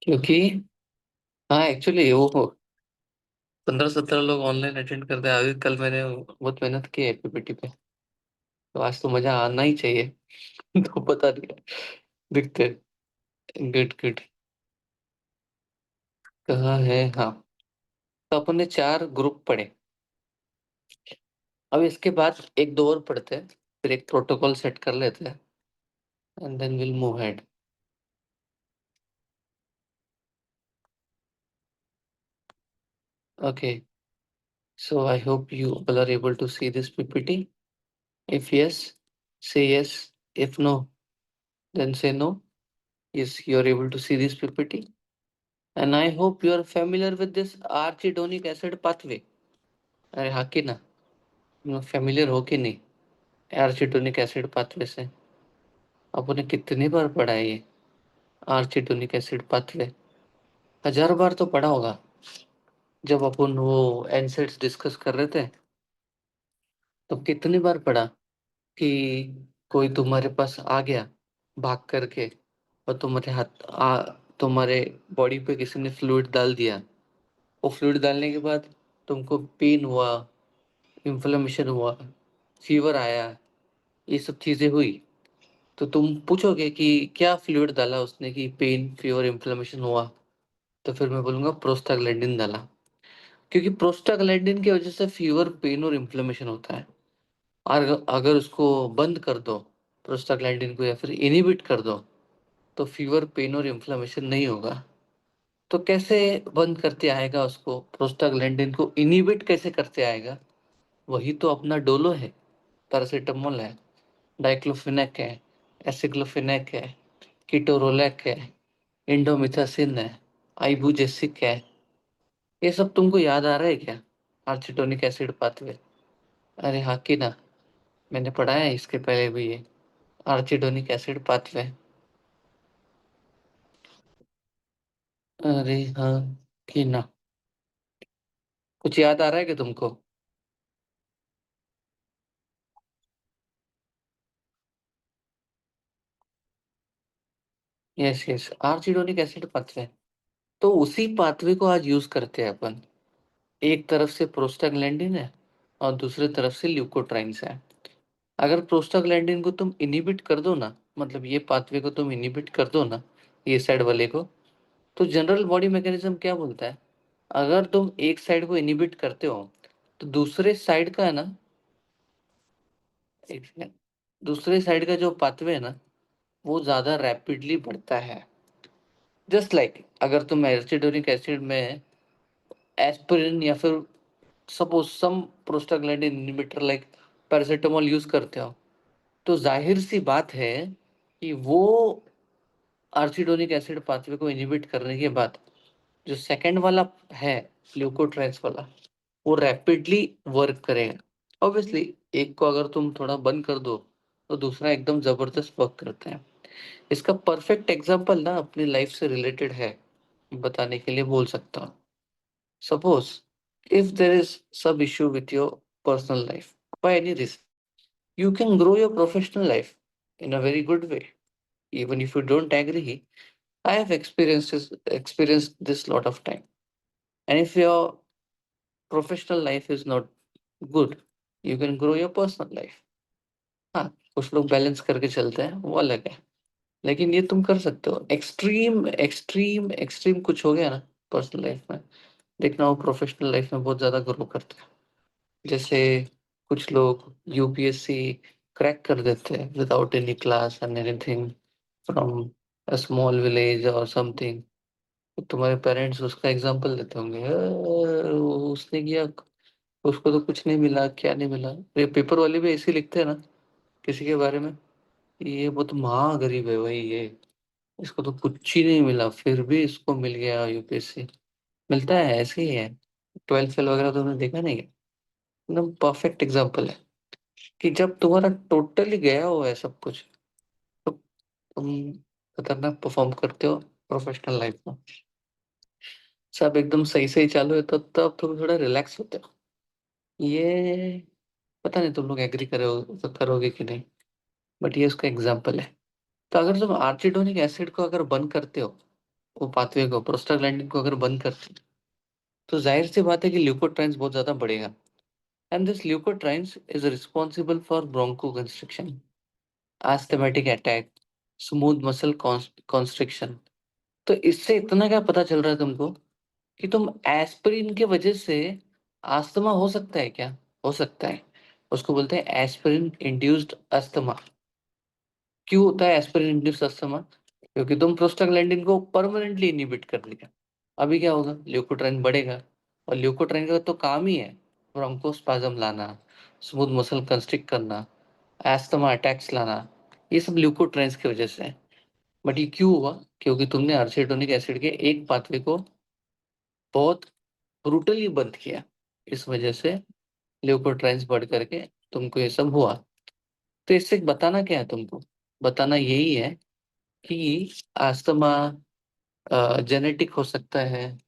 क्योंकि हाँ, एक्चुअली वो 15-17 लोग ऑनलाइन अटेंड करते हैं। अभी कल मैंने बहुत मेहनत की है पीपीटी पे, तो आज तो मजा आना ही चाहिए। तो पता नहीं, दिखते। Good good. कहाँ है? हाँ। तो अपन ने 4 ग्रुप पढ़े। अब इसके बाद एक दो और पढ़ते हैं, फिर एक प्रोटोकॉल सेट कर लेते हैं, and then will move head. Okay, so I hope you all are able to see this PPT. If yes, say yes. If no, then say no. Yes, you are able to see this PPT. And I hope you are familiar with this arachidonic acid pathway. अरे हाँ कि ना, familiar हो कि नहीं arachidonic acid pathway से? आपने कितनी बार पढ़ा है ये आर्चिडोनिक एसिड पाथवे? हजार बार तो पढ़ा होगा। जब अपन वो एनसेड्स डिस्कस कर रहे थे, तो कितनी बार पढ़ा कि कोई तुम्हारे पास आ गया भाग करके, और तुम्हारे बॉडी पे किसी ने फ्लूइड डाल दिया। वो फ्लूइड डालने के बाद तुमको पेन हुआ, इन्फ्लेमेशन हुआ, फीवर आया, ये सब चीजें हुई। तो तुम पूछोगे कि क्या फ्लूइड डाला उसने कि पेन फीवर इन्फ्लेमेशन हुआ? तो फिर मैं बोलूंगा प्रोस्टाग्लैंडिन डाला। क्योंकि प्रोस्टाग्लैंडिन की वजह से फीवर, पेन और इन्फ्लेमेशन होता है। और अगर उसको बंद कर दो, प्रोस्टाग्लैंडिन को, या फिर इनिबिट कर दो, तो फीवर, पेन और इन्फ्लेमेशन नहीं होगा। तो कैसे बंद करते आएगा उसको? प्रोस्टाग्लैंडिन को इनिबिट कैसे करते आएगा? वही तो अपना डोलो है, पैरासिटामोल है, डाइक्लोफिनेक है, एसिक्लोफिनेक है, कीटोरोलैक है, इंडोमिथासिन है, आइबुजेसिक है। ये सब तुमको याद आ रहा है क्या? आर्चिटोनिक एसिड पाथवे। अरे हाँ कि ना, मैंने पढ़ा है इसके पहले भी ये आर्चिडोनिक एसिड पाथवे। अरे हाँ कि ना, कुछ याद आ रहा है क्या तुमको? Yes yes, arachidonic acid pathway. तो उसी पाथवे को आज यूज करते हैं अपन। एक तरफ से प्रोस्टाग्लैंडिन है और दूसरी तरफ से ल्यूकोट्राइन्स है। अगर प्रोस्टाग्लैंडिन को तुम इनिबिट कर दो ना, मतलब ये पाथवे को तुम इनिबिट कर दो ना, ये साइड वाले को, तो जनरल बॉडी मैकेनिज्म क्या बोलता है? अगर तुम एक साइड को इनिबिट करते हो, तो दूसरे साइड का है ना, एक सेकंड, दूसरे साइड का जो पाथवे है ना, वो ज्यादा रैपिडली बढ़ता है। जस्ट लाइक अगर तुम एसिडोनिक एसिड में एस्पिरिन या फिर suppose some prostaglandin inhibitor like paracetamol use करते हो, तो जाहिर सी बात है कि वो आर्चिडोनिक एसिड पाथवे को इनहिबिट करने के बाद जो सेकंड वाला है, ल्यूकोट्राइन्स वाला, वो रैपिडली वर्क करेगा। ऑब्वियसली एक को अगर तुम थोड़ा बंद कर दो, तो दूसरा एकदम जबरदस्त वर्क करता है। इसका परफेक्ट एग्जांपल ना अपनी लाइफ से रिलेटेड है, बताने के लिए बोल सकता हूँ। Suppose if there is some issue with your personal life by any reason, you can grow your professional life in a very good way. Even if you don't agree, I have experienced this lot of time. And if your professional life is not good, you can grow your personal life. हाँ, कुछ लोग balance करके चलते हैं, वो अलग है। लेकिन ये तुम कर सकते हो। एक्सट्रीम एक्सट्रीम एक्सट्रीम कुछ हो गया ना पर्सनल लाइफ में, देखना वो प्रोफेशनल लाइफ में बहुत ज्यादा ग्रो करते हैं। जैसे कुछ लोग यूपीएससी क्रैक कर देते हैं without any class and anything, from a small village और समथिंग। तुम्हारे पेरेंट्स उसका एग्जांपल देते होंगे, उसने किया, उसको तो कुछ नहीं मिला, क्या नहीं मिला। ये पेपर वाले भी ऐसे ही लिखते हैं ना किसी के बारे में, ये बहुत महागरीब है भाई, ये इसको तो कुछ ही नहीं मिला, फिर भी इसको मिल गया यूपीएससी। मिलता है, ऐसे ही है। 12th फेल वगैरह तुमने देखा नहीं है? एकदम परफेक्ट एग्जाम्पल है कि जब तुम्हारा टोटली गया हुआ है सब कुछ, तो तुम खतरनाक परफॉर्म करते हो प्रोफेशनल लाइफ में। सब एकदम सही सही चालू है, तो तब तुम थोड़ा रिलैक्स होते हो। ये पता नहीं तुम लोग एग्री करोगे कि नहीं, बट ये उसका एग्जाम्पल है। तो अगर तुम आर्चिडोनिक एसिड को अगर बंद करते हो, वो पाथवे को, प्रोस्टाग्लैंडिन को अगर बंद करते हैं, तो जाहिर सी बात है कि ल्यूकोट्राइन्स बहुत ज्यादा बढ़ेगा। And this leukotrienes is responsible for bronchoconstriction, asthmatic attack, smooth muscle constriction. तो इससे इतना क्या पता चल रहा है तुमको कि तुम एस्पिरिन के वजह से अस्थमा हो सकता है क्या? हो सकता है। उसको बोलते हैं एस्पिरिन इंड्यूस्ड अस्थमा। क्यों होता है एस्पिरिन इंड्यूस्ड अस्थमा? क्योंकि तुम प्रोस्टाग्लैंडिन को परमानेंटली इनहिबिट कर दिया। अभी क्या होगा? ल्यूकोट्राइन बढ़ेगा, और ल्यूकोट्राइन का तो काम ही है ब्रोंकोस्पाज्म लाना, स्मूथ मसल कंस्ट्रिक्ट करना, एस्थमा अटैक्स लाना। ये सब ल्यूकोट्राइन्स की वजह से है। बट ये क्यों हुआ? क्योंकि तुमने अर्सेटोनिक एसिड के एक पाथवे को बहुत ब्रूटली बंद किया। इस वजह से ल्यूकोट्राइन्स बढ़ करके तुमको ये सब हुआ। तो इससे बताना क्या है तुमको? बताना यही है कि अस्थमा जेनेटिक हो सकता है,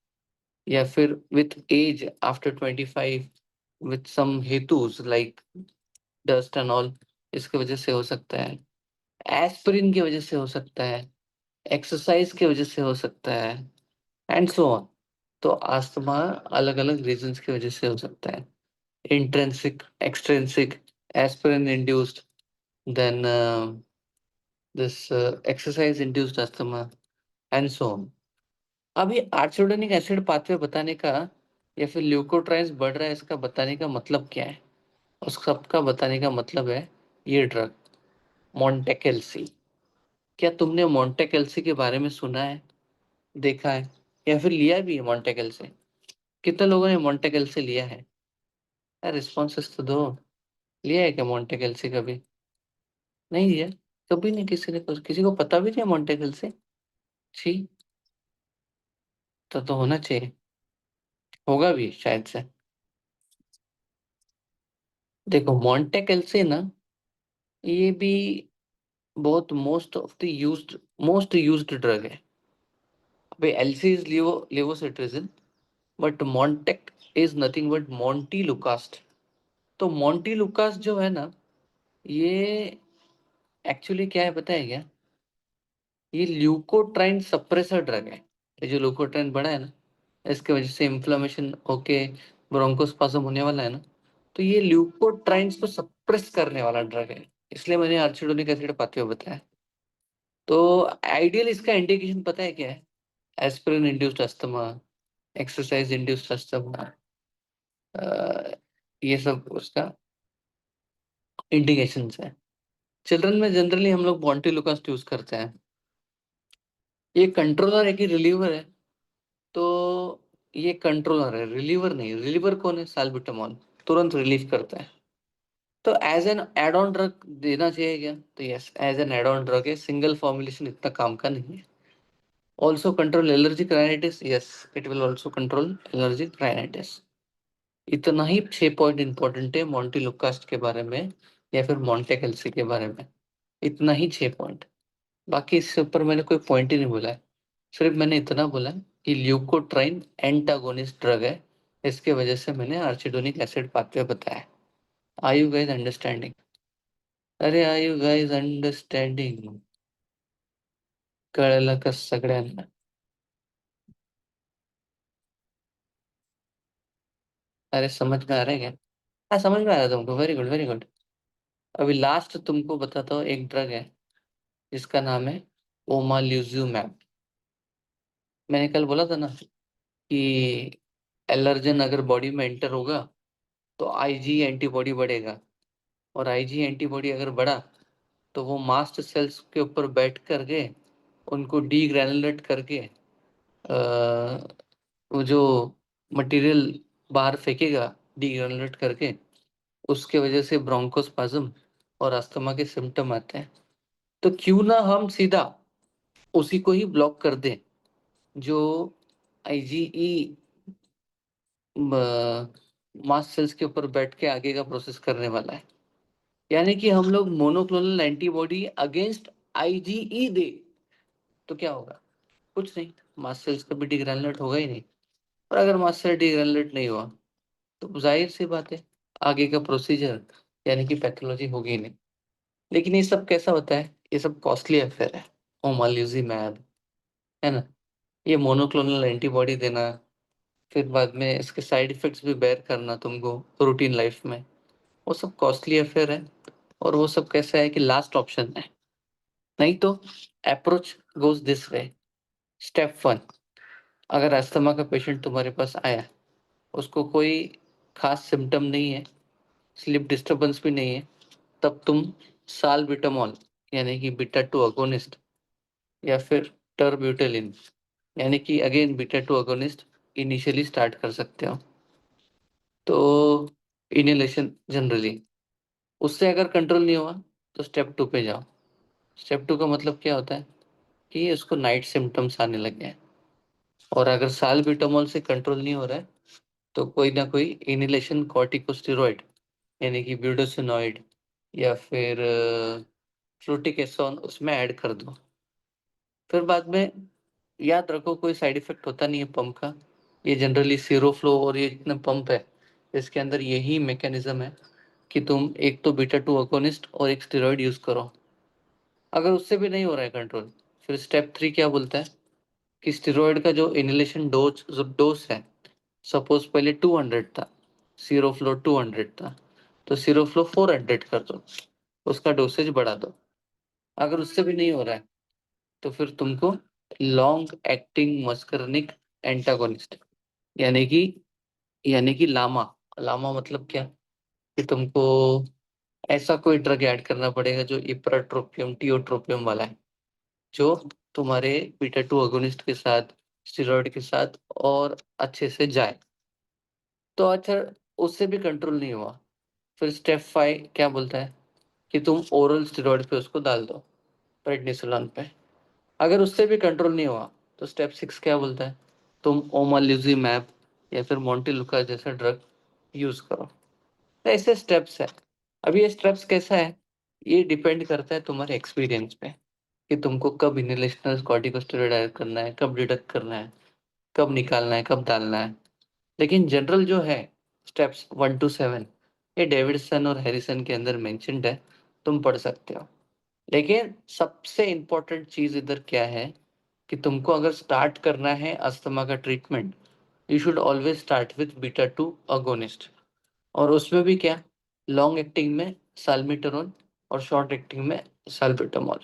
या फिर with age after 25 with some हेतुस लाइक डस्ट एंड ऑल, इसकी वजह से हो सकता है। एस्पिरिन की वजह से हो सकता है, एक्सरसाइज की वजह से हो सकता है, एंड सो ऑन। तो अस्थमा अलग अलग रीजंस की वजह से हो सकता है। Intrinsic, extrinsic, aspirin induced, then this exercise induced asthma, and so on. अभी आर्चोडेनिक एसिड पाथवे बताने का, या फिर ल्यूकोट्राइन्स बढ़ रहा है इसका बताने का मतलब क्या है? उस सबका बताने का मतलब है ये ड्रग मोंटेकेल्सी। क्या तुमने मोंटेकेल्सी के बारे में सुना है, देखा है, या फिर लिया भी है मोंटेकेल्सी? कितने लोगों ने मोंटेकेल्सी लिया है? यार रिस्पॉन्सेस तो दो। लिया है क्या मोंटेकेल्सी कभी? नहीं लिया? कभी नहीं, किसी ने कुछ, किसी को पता भी नहीं है मोंटेकेल्सी? छी। तो होना चाहिए, होगा भी शायद से। देखो मोंटेकेल्सी ना, ये भी बहुत most of the used, most used drug है। अभी LC is levocetirizine, but Montek is nothing but montelukast. तो मोंटीलुकास्ट जो है ना, ये एक्चुअली क्या है पता है क्या? ये ल्यूकोट्राइन सप्रेसर ड्रग है। ये जो ल्यूकोट्राइन बढ़ा है ना, इसके वजह से इन्फ्लेमेशन होके ब्रोंकोस्पाज्म होने वाला है ना, तो ये ल्यूकोट्राइन्स को सप्रेस करने वाला ड्रग है। इसलिए मैंने अर्चिडोनिक एसिड पाथवे बताया। तो आइडियल इसका इंडिकेशन पता है क्या है? Aspirin induced asthma, exercise induced asthma, ये सब उसका इंडिकेशंस है। चिल्ड्रन में जनरली हम लोग मॉन्टेलुकास्ट यूज करते हैं। ये कंट्रोलर है कि रिलीवर है? तो ये कंट्रोलर है, रिलीवर नहीं। रिलीवर कौन है? साल्बुटामॉल, तुरंत रिलीफ करता है। तो as an add on drug देना चाहिए क्या? तो yes, as an add on drug है, सिंगल फॉर्मुलेशन इतना काम का नहीं है। Also control allergic rhinitis, yes, it will also control allergic rhinitis. इतना ही 6 पॉइंट इंपॉर्टेंट है मोंटेलुकास्ट के बारे में, या फिर मोंटेकेल्सी के बारे में। इतना ही 6 पॉइंट। बाकी इससे ऊपर मैंने कोई पॉइंट ही नहीं बोला है। सिर्फ मैंने इतना बोला कि ल्यूकोट्राइन एंटागोनिस्ट ड्रग है, इसके वजह से मैंने आर्चिडोनिक एसिड पाथवे बताया। Are you guys understanding? अरे आर यू गाइस अंडरस्टैंडिंग? कळलं का सगळ्यांना? अरे समझ में आ रहा है क्या? हाँ समझ में आ रहा है तुमको, वेरी गुड वेरी गुड। अभी लास्ट तुमको बताता हूँ, एक ड्रग है जिसका नाम है ओमाल्यूजुमैब। मैंने कल बोला था ना कि एलर्जन अगर बॉडी में एंटर होगा तो आईजी एंटीबॉडी बढ़ेगा, और आईजी एंटीबॉडी अगर बढ़ा तो वो मास्ट सेल्स के ऊपर बैठ करके उनको डी ग्रैनुलेट करके वो जो मटेरियल बाहर फेंकेगा डी ग्रैनुलेट करके, उसके वजह से ब्रोंकोस्पाज्म और अस्थमा के सिम्टम आते हैं। तो क्यों ना हम सीधा उसी को ही ब्लॉक कर दें, जो आईजीई मास्ट सेल्स के ऊपर बैठ के आगे का प्रोसेस करने वाला है। यानी कि हम लोग मोनोक्लोनल एंटीबॉडी अगेंस्ट आईजीई दे, तो क्या होगा? कुछ नहीं, मास्ट सेल्स का भी डिग्रैनुलेट होगा ही नहीं। और अगर मास्ट सेल डिग्रैनुलेट नहीं हुआ तो जाहिर सी बात है आगे का प्रोसीजर यानी कि पैथोलॉजी होगी ही नहीं। लेकिन ये सब कैसा होता है? ये सब कॉस्टली अफेयर है, ओमाल्यूजिमैब, है ना। ये मोनोक्लोनल एंटीबॉडी देना, फिर बाद में इसके साइड इफेक्ट्स भी बेयर करना तुमको रूटीन लाइफ में, वो सब कॉस्टली अफेयर है। और वो सब कैसा है कि लास्ट ऑप्शन है। नहीं तो approach goes this way. Step one, अगर अस्थमा का पेशेंट तुम्हारे पास आया, उसको कोई खास सिम्टम नहीं है, स्लीप डिस्टरबेंस भी नहीं है, तब तुम सालबिटामॉल यानी कि बीटा टू अगोनिस्ट, या फिर टर्ब्यूटेलिन यानी कि again beta two agonist initially start कर सकते हो। तो इनहेलेशन जनरली, उससे अगर कंट्रोल नहीं हुआ तो स्टेप टू पे जाओ। स्टेप टू का मतलब क्या होता है कि उसको नाइट सिम्टम्स आने लग गए हैं। और अगर सालबिटामॉल से कंट्रोल नहीं हो रहा है तो कोई ना कोई इनहेलेशन कॉर्टिकोस्टेरॉइड यानी कि ब्यूटासिनॉइड या फिर फ्लूटिकेसोन उसमें ऐड कर दो। फिर बाद में याद रखो कोई साइड इफेक्ट होता नहीं है पंप का। ये जनरली सीरोफ्लो और ये जितना पंप है इसके अंदर यही मैकेनिज्म है कि तुम एक तो बीटा टू अगोनिस्ट और एक स्टेरॉइड यूज करो। अगर उससे भी नहीं हो रहा है कंट्रोल, फिर स्टेप थ्री क्या बोलता है कि स्टेरॉइड का जो इनहेलेशन डोज है, सपोज पहले 200 था, सीरोफ्लो 200 था, तो सीरोफ्लो 400 कर दो, उसका डोसेज बढ़ा दो। अगर उससे भी नहीं हो रहा है तो फिर तुमको लॉन्ग एक्टिंग मस्करनिक एंटागोनिस्ट यानी कि लामा। लामा मतलब क्या कि तुमको ऐसा कोई ड्रग ऐड करना पड़ेगा जो इप्राट्रोपियम टियोट्रोपियम वाला है, जो तुम्हारे बीटा टू अगोनिस्ट के साथ, स्टेरॉइड के साथ और अच्छे से जाए। तो अच्छा, उससे भी कंट्रोल नहीं हुआ, फिर स्टेप 5 क्या बोलता है कि तुम ओरल स्टेरॉइड पे उसको डाल दो, प्रेडनिसोलोन पे। अगर उससे भी कंट्रोल नहीं हुआ तो स्टेप 6 क्या बोलता है, तुम ओमालिजुमैब या फिर मोंटेलुका जैसा ड्रग यूज करो। तो ऐसे स्टेप्स है। अब ये स्टेप्स कैसा है, ये डिपेंड करता है तुम्हारे एक्सपीरियंस पे कि तुमको कब इनहेलेशनल कॉर्टिकोस्टेरॉइड ऐड करना है, कब डिडक्ट करना है, कब निकालना है, कब डालना है। लेकिन जनरल जो है स्टेप्स 1 to 7, ये डेविडसन और हैरिसन के अंदर मेंशन्ड है, तुम पढ़ सकते हो। लेकिन सबसे इम्पोर्टेंट चीज इधर क्या है कि तुमको अगर स्टार्ट करना है अस्थमा का treatment, you should always start with beta two agonist. और उसमें भी क्या, लॉन्ग एक्टिंग में साल्मीटरॉन और शॉर्ट एक्टिंग में salbutamol.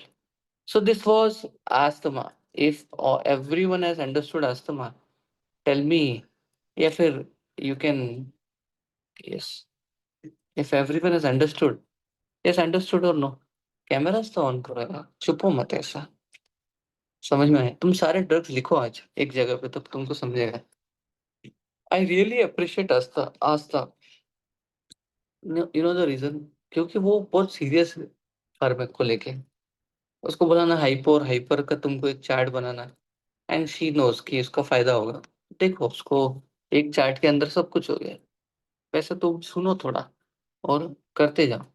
So this was asthma. If everyone has understood asthma, tell me, या फिर you can, yes, if everyone has understood, yes understood और नो, कैमरास तो ऑन करो यार, चुपो मत ऐसा। समझ में आया? तुम सारे ड्रग्स लिखो आज एक जगह पे तब तुमको समझेगा। I really appreciate Aastha Aastha, you know the reason, क्योंकि वो बहुत सीरियस है फार्मेक को लेके। उसको बनाना हाइपो और हाइपर का, तुमको एक चार्ट बनाना, एंड शी नोज कि इसका फायदा होगा। देखो उसको एक चार्ट के अंदर सब कुछ हो गया। वैसे तुम सुनो थोड़ा और करते जाओ।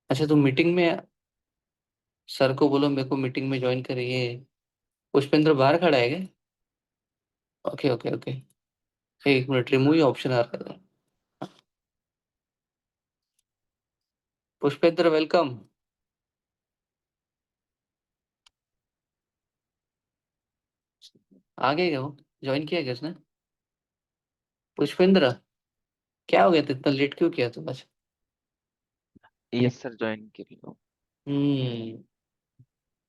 अच्छा, तुम मीटिंग में सर को बोलो मेरे को मीटिंग में ज्वाइन करिए। पुष्पेंद्र बाहर खड़ा है क्या? ओके ओके ओके, एक मिनट, रिमूव ऑप्शन आ रहा है। पुष्पेंद्र वेलकम। आ गए क्या वो? ज्वाइन किया क्या उसने? पुष्पेंद्र, क्या हो गया था, इतना लेट क्यों किया तू आज? यस सर, ज्वाइन कर लो। हम्म,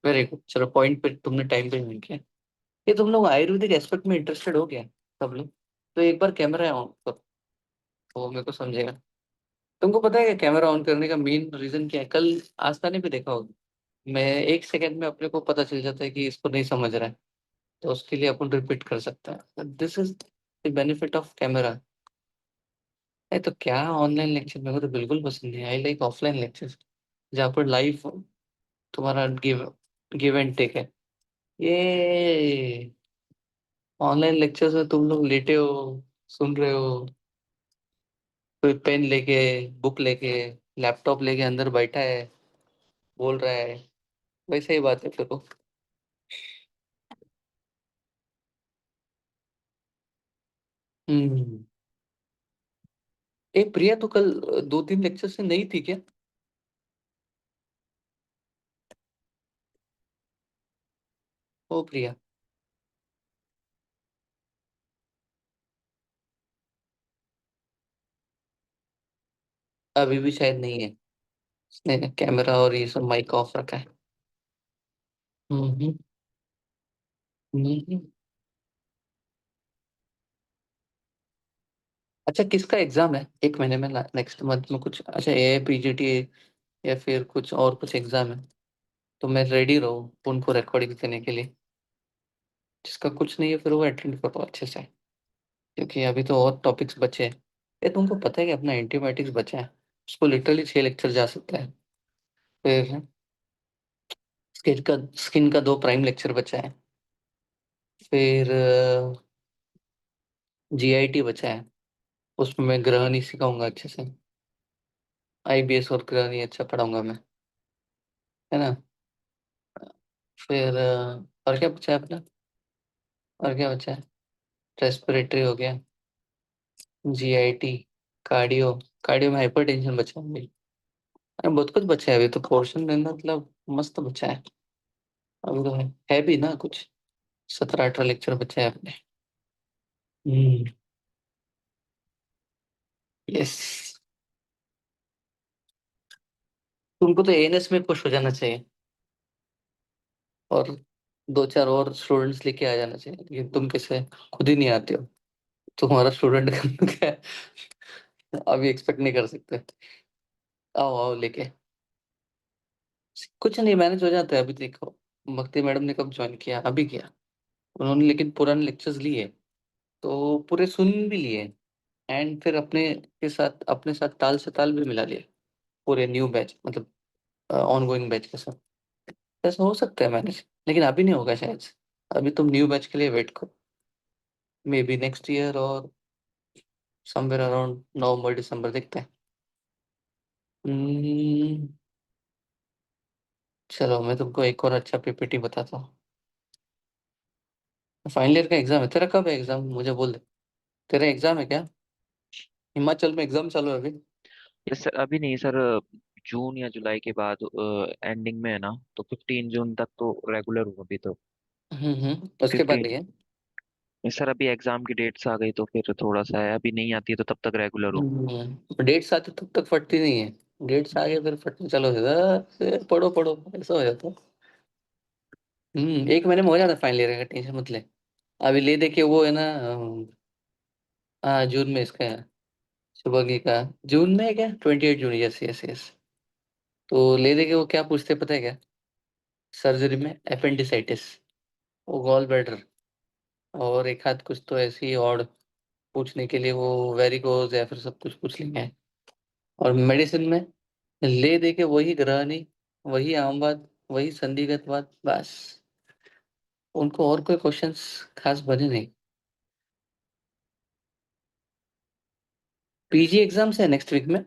वेरी गुड। चलो, पॉइंट पे तुमने टाइम पे ज्वाइन किया। ये तुम लोग आयुर्वेदिक एस्पेक्ट में इंटरेस्टेड हो क्या सब लोग? तो एक बार कैमरा ऑन करो, वो मेरे को समझेगा। तुमको पता है कि कैमरा ऑन करने का मेन रीजन क्या है? कल आस्था ने भी देखा होगा, मैं एक सेकंड में अपने को पता चल जाता है कि इसको नहीं समझ रहा है, तो उसके लिए अपन रिपीट कर सकते हैं। This is the benefit of camera. है तो क्या, ऑनलाइन लेक्चर मेरे को तो बिल्कुल पसंद नहीं, आई लाइक ऑफलाइन लेक्चर जहाँ पर लाइव तुम्हारा गिव गिव एंड टेक है। ये ऑनलाइन लेक्चर्स में तुम लोग लेटे हो, सुन रहे हो, कोई पेन लेके, बुक लेके, लैपटॉप लेके अंदर बैठा है, बोल रहा है। वैसे ही बात है फिर वो। हम्म। ए प्रिया, तो कल 2-3 लेक्चर से नहीं थी क्या? ओ प्रिया। अभी भी शायद नहीं है, उसने कैमरा और ये सब माइक ऑफ रखा है। हम्म। हम्म। अच्छा, किसका एग्जाम है 1 महीने में, नेक्स्ट मंथ में कुछ? अच्छा, ए पीजीटी या फिर कुछ और कुछ एग्जाम है? तो मैं रेडी रहूँ उनको रिकॉर्डिंग देने के लिए। जिसका कुछ नहीं है फिर वो अटेंड करो अच्छे से, क्योंकि अभी तो और टॉपिक्स बचे हैं। ये तुमको पता है कि अपना एंटीबायोटिक्स बचा है, उसको लिटरली 6 लेक्चर जा सकता है। फिर स्किन का 2 प्राइम लेक्चर बचा है। फिर जीआईटी बचा है, उसमें मैं ग्रहणी सिखाऊंगा अच्छे से। आईबीएस और ग्रहणी अच्छा पढ़ाऊंगा मैं, है ना। फिर और क्या बचा है अपना? और क्या बचा है? रेस्पिरेटरी हो गया, जीआईटी, कार्डियो। कार्डियो में हाइपरटेंशन बचा है अभी। अरे बहुत कुछ बचा है अभी तो, पोर्शन में मतलब मस्त बचा है। अभी तो है भी ना कुछ, 17-18 लेक्चर बचे हैं अपने। हम्म। यस। तुमको तो एएनएस में खुश हो जाना चाहिए, और 2-4 और स्टूडेंट्स लेके आ जाना चाहिए, लेकिन तुम कैसे खुद ही नहीं आते हो। तुम्हारा स्टूडेंट क्या है, अभी एक्सपेक्ट नहीं कर सकते। आओ आओ लेके। कुछ नहीं, मैनेज हो जाता है। अभी देखो, भक्ति मैडम ने कब ज्वाइन किया? अभी किया उन्होंने, लेकिन पुराने लेक्चर्स लिए, तो पूरे सुन भी लिए, एंड फिर अपने साथ ताल से ताल भी मिला लिया, पूरे न्यू बैच मतलब ऑन गोइंग बैच के साथ। ऐसा हो सकता है मैनेज, लेकिन अभी नहीं होगा शायद से। अभी तुम न्यू बैच के लिए वेट करो, मे बी नेक्स्ट ईयर, और समवेयर अराउंड नवंबर दिसंबर देखते हैं। हम्म, चलो मैं तुमको एक और अच्छा पीपीटी बताता हूँ। फाइनल ईयर का एग्जाम है तेरा, कब है एग्जाम मुझे बोल दे। तेरा एग्जाम है क्या? हिमाचल में एग्जाम चालू है अभी? यस सर, अभी नहीं सर। जून या जुलाई के बाद एंडिंग में है ना, तो 15 जून तक तो रेगुलर हूँ अभी तो। उसके बाद 15। नहीं है? सर अभी एग्जाम की डेट्स आ गई तो फिर थोड़ा सा है, अभी नहीं आती है तो तब तक रेगुलर हूँ। डेट्स आते तब तक फटती नहीं है, डेट्स आ गए फिर फटने चलो फिर पढ़ो पढ़ो, ऐसा हो जाता है। 1 महीने में हो जाता है फाइनल ईयर का, टेंशन मत ले। अभी ले दे के वो है ना, हाँ जून में इसका है, शुभंगी का। जून में है क्या? 28 जून, यस यस यस। तो ले दे के वो क्या पूछते हैं पता है क्या? सर्जरी में अपेंडिसाइटिस, वो गॉल ब्लैडर, और एक हाथ कुछ तो ऐसी और पूछने के लिए वो वेरिकोज या फिर सब कुछ पूछ लेंगे। और मेडिसिन में ले दे के वही ग्रहणी, वही आमवाद, वही संदिग्धवाद, बस। उनको और कोई क्वेश्चंस खास बने नहीं। पीजी एग्जाम्स है नेक्स्ट वीक में।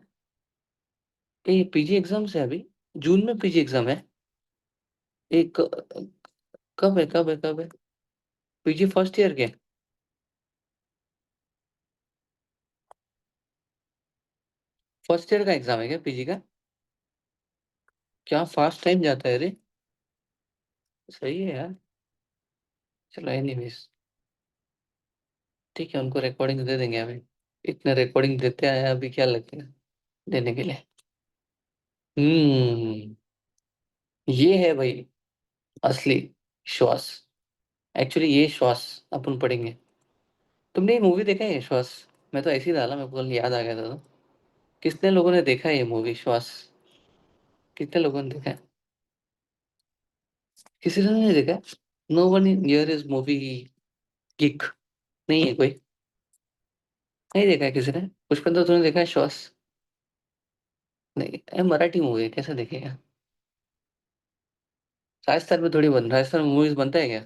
ये पीजी एग्जाम्स है अभी, जून में पीजी एग्जाम है। एक कब है पीजी फर्स्ट ईयर के? फर्स्ट ईयर का एग्जाम है क्या पीजी का? क्या फास्ट टाइम जाता है रे। सही है यार। चलो एनीवेज, ठीक है, उनको रिकॉर्डिंग दे देंगे अभी। इतने रिकॉर्डिंग देते आए हैं, अभी क्या लगेगा देने के लिए। हम्म। ये है भाई असली श्वास। एक्चुअली ये श्वास अपन पढ़ेंगे। तुमने ये मूवी देखा है ये श्वास? मैं तो ऐसे ही डाला, मेरे को कल याद आ गया था तो। कितने लोगों ने देखा है ये मूवी श्वास? कितने लोगों ने देखा है? किसी ने नहीं देखा? No one in here is movie Kick? नहीं है कोई? नहीं देखा है किसी ने? पुष्पेंद्र तूने देखा है श्वास? नहीं, ये मराठी मूवी है, कैसे देखेगा? राजस्थान में थोड़ी बन, राजस्थान में मूवीज बनता है क्या?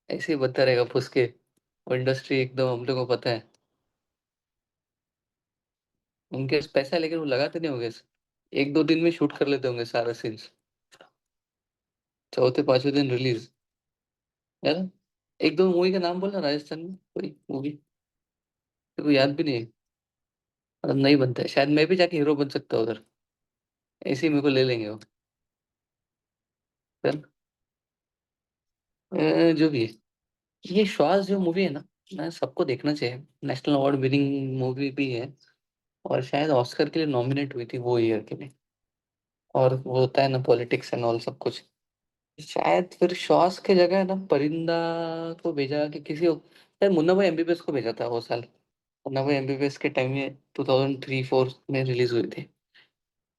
ऐसे ही बनता रहेगा फुस के। वो इंडस्ट्री एकदम हम लोग को पता है। उनके पास पैसा है, लेकिन वो लगाते नहीं होंगे। 1-2 दिन में शूट कर लेते होंगे सारा सीन्स, चौथे पांचवें दिन रिलीज। यार, एक दो मूवी का नाम बोलना राजस्थान में कोई मूवी, तेरे को याद भी नहीं है? मतलब नहीं बनता है शायद, मैं भी जाके हीरो बन सकता हूँ उधर, ऐसे ही मेरे को ले लेंगे वो। चल, जो भी है, ये श्वास जो मूवी है ना, ना सबको देखना चाहिए। नेशनल अवार्ड विनिंग मूवी भी है, और शायद ऑस्कर के लिए नॉमिनेट हुई थी वो ईयर के लिए। और वो होता है ना पॉलिटिक्स एंड ऑल सब कुछ। शायद फिर श्वास की जगह ना परिंदा को भेजा कि किसी को, शायद मुन्ना भाई एमबीबीएस को भेजा था वो साल। मुन्ना भाई एमबीबीएस के टाइम में 2003-4 में रिलीज हुई थी।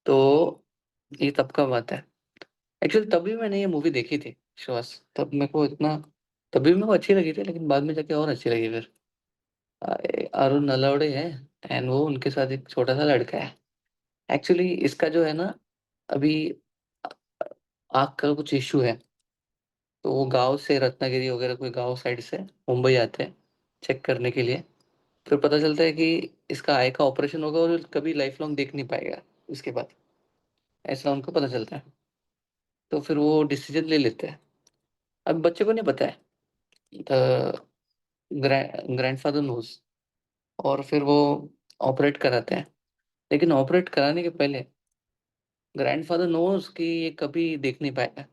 तो ये तब का बात है। एक्चुअली तभी मैंने ये मूवी देखी थी, श्वास। तब मेरे को इतना, तभी मेरे को अच्छी लगी थी, लेकिन बाद में जाके और अच्छी लगी फिर। अरुण नलवड़े है, एंड वो उनके साथ एक छोटा सा लड़का है। एक्चुअली इसका जो है ना, अभी आँख का कुछ इशू है। तो वो गांव से, रत्नागिरी वगैरह कोई गांव साइड से मुंबई आते हैं चेक करने के लिए। फिर पता चलता है कि इसका आई का ऑपरेशन होगा और कभी लाइफ लॉन्ग देख नहीं पाएगा उसके बाद, ऐसा उनको पता चलता है। तो फिर वो डिसीजन ले लेते हैं। अब बच्चे को नहीं पता है, द ग्रैंडफादर नोज। और फिर वो ऑपरेट कराते हैं। लेकिन ऑपरेट कराने के पहले ग्रैंडफादर नोज कि ये कभी देख नहीं पाएगा।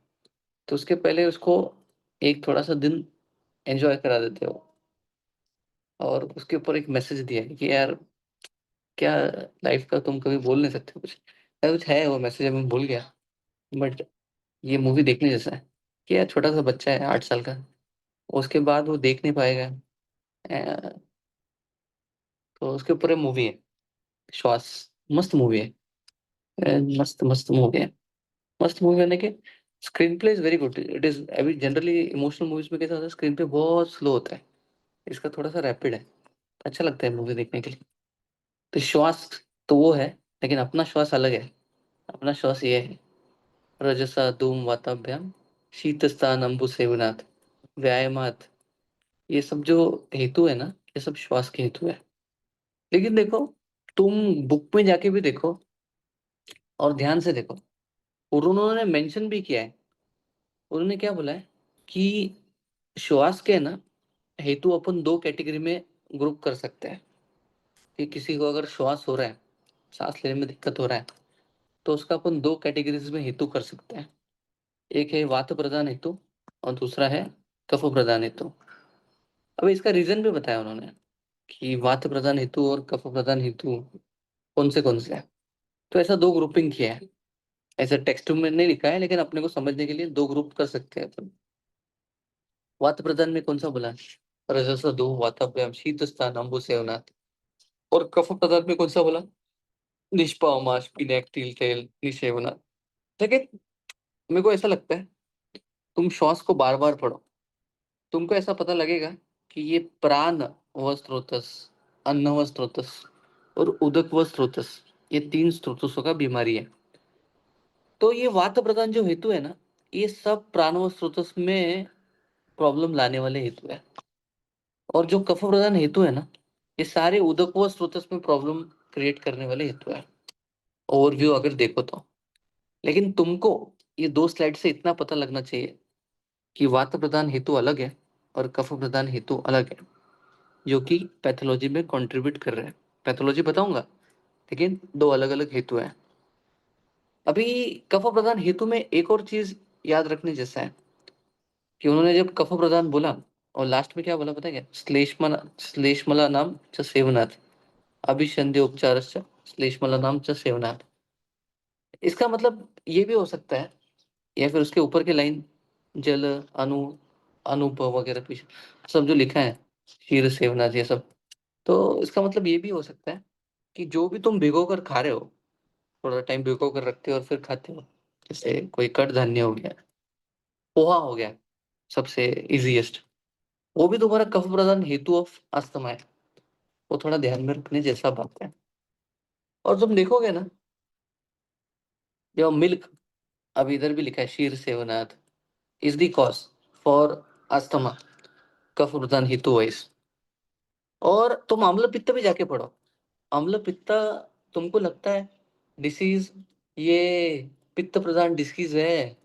तो उसके पहले उसको एक थोड़ा सा दिन एंजॉय करा देते हो, और उसके ऊपर एक मैसेज दिया है कि यार, क्या लाइफ का तुम कभी बोल नहीं सकते कुछ, ऐसा कुछ है वो मैसेज, मैं भूल गया। बट ये मूवी देखने जैसा है कि यार छोटा सा बच्चा है 8 साल का, उसके बाद वो देख नहीं पाएगा। अ, तो उसके ऊपर मूवी है श्वास। मस्त मूवी है। मस्त मस्त मूवी है। मस्त मूवी होने के, screen play is very good. It is, अभी जनरली इमोशनल मूवीज में कैसा होता है, स्क्रीन प्ले बहुत स्लो होता है। इसका थोड़ा सा रैपिड है। अच्छा लगता है मूवी देखने के लिए। तो श्वास तो वो है, लेकिन अपना श्वास अलग है। अपना श्वास ये है: रजसा धूम वाताभ्याम शीतस्थान अम्बु सेवनाथ व्यायामात। ये सब जो हेतु है ना, ये सब श्वास के हेतु है। लेकिन देखो, तुम बुक में जाके भी देखो और ध्यान से देखो, और उन्होंने मेंशन भी किया है। उन्होंने क्या बोला है कि श्वास के ना हेतु अपन दो कैटेगरी में ग्रुप कर सकते हैं। कि किसी को अगर श्वास हो रहा है, सांस लेने में दिक्कत हो रहा है, तो उसका अपन दो कैटेगरीज में हेतु कर सकते हैं। एक है वात प्रधान हेतु, और दूसरा है कफ प्रधान हेतु। अब इसका रीजन भी बताया उन्होंने कि वात प्रधान हेतु और कफ प्रधान हेतु कौन से है। तो ऐसा दो ग्रुपिंग किया है। ऐसे टेक्स्ट में नहीं लिखा है, लेकिन अपने को समझने के लिए दो ग्रुप कर सकते हैं अपन। वात प्रधान में कौन सा बोला है? रजस दो वाताभ्याम शीत स्थान अम्बु सेवनाथ। और कफ प्रधान में कौन सा बोला? निष्पामाश पिनेक तिल तेल निषेवनाथ। लेकिन मेरे को ऐसा लगता है, तुम श्वास को बार बार पढ़ो, तुमको ऐसा पता लगेगा कि ये प्राण व स्रोतस, अन्न व स्रोतस, और उदक व स्रोतस, ये तीन स्रोतसों का बीमारी है। तो ये वात प्रधान जो हेतु है ना, ये सब प्राण व स्रोतस में प्रॉब्लम लाने वाले हेतु है। और जो कफ प्रधान हेतु है ना, ये सारे उदक व स्रोतस में प्रॉब्लम क्रिएट करने वाले हेतु है, ओवरव्यू अगर देखो तो। लेकिन तुमको ये दो स्लाइड से इतना पता लगना चाहिए कि वात प्रधान हेतु अलग है और कफ प्रधान हेतु अलग है, जो कि पैथोलॉजी में कंट्रीब्यूट कर रहे हैं। पैथोलॉजी बताऊंगा, लेकिन दो अलग अलग हेतु है। अभी कफ प्रधान हेतु में एक और चीज याद रखने जैसा है कि उन्होंने जब कफ प्रधान बोला, और लास्ट में क्या बोला पता है क्या? श्लेष्मला, श्लेष्मला नाम च सेवनाथ अभिसंधि उपचार श्लेष्मला नाम च सेवनाथ। इसका मतलब ये भी हो सकता है, या फिर उसके ऊपर के लाइन, जल अनु अनुभव वगैरह पीछे सब जो लिखा है, क्षीर सेवनाथ ये सब। तो इसका मतलब ये भी हो सकता है कि जो भी तुम भिगो कर खा रहे हो, थोड़ा टाइम भिगो कर रखते हो और फिर खाते हो, जैसे कोई कट धान्य हो गया, पोहा हो गया, सबसे इजीएस्ट, वो भी तुम्हारा कफ प्रधान हेतु ऑफ अस्थमा है। वो थोड़ा ध्यान में रखने जैसा बात है। और तुम देखोगे ना, जो मिल्क, अब इधर भी लिखा है क्षीर सेवनाथ is the cause for asthma, कफ प्रधान हेतु वाइज। और तुम अम्ल पित्त भी जाके पढ़ो। अम्ल पित्त, तुमको लगता है डिसीज, ये पित्त प्रधान डिसीज है,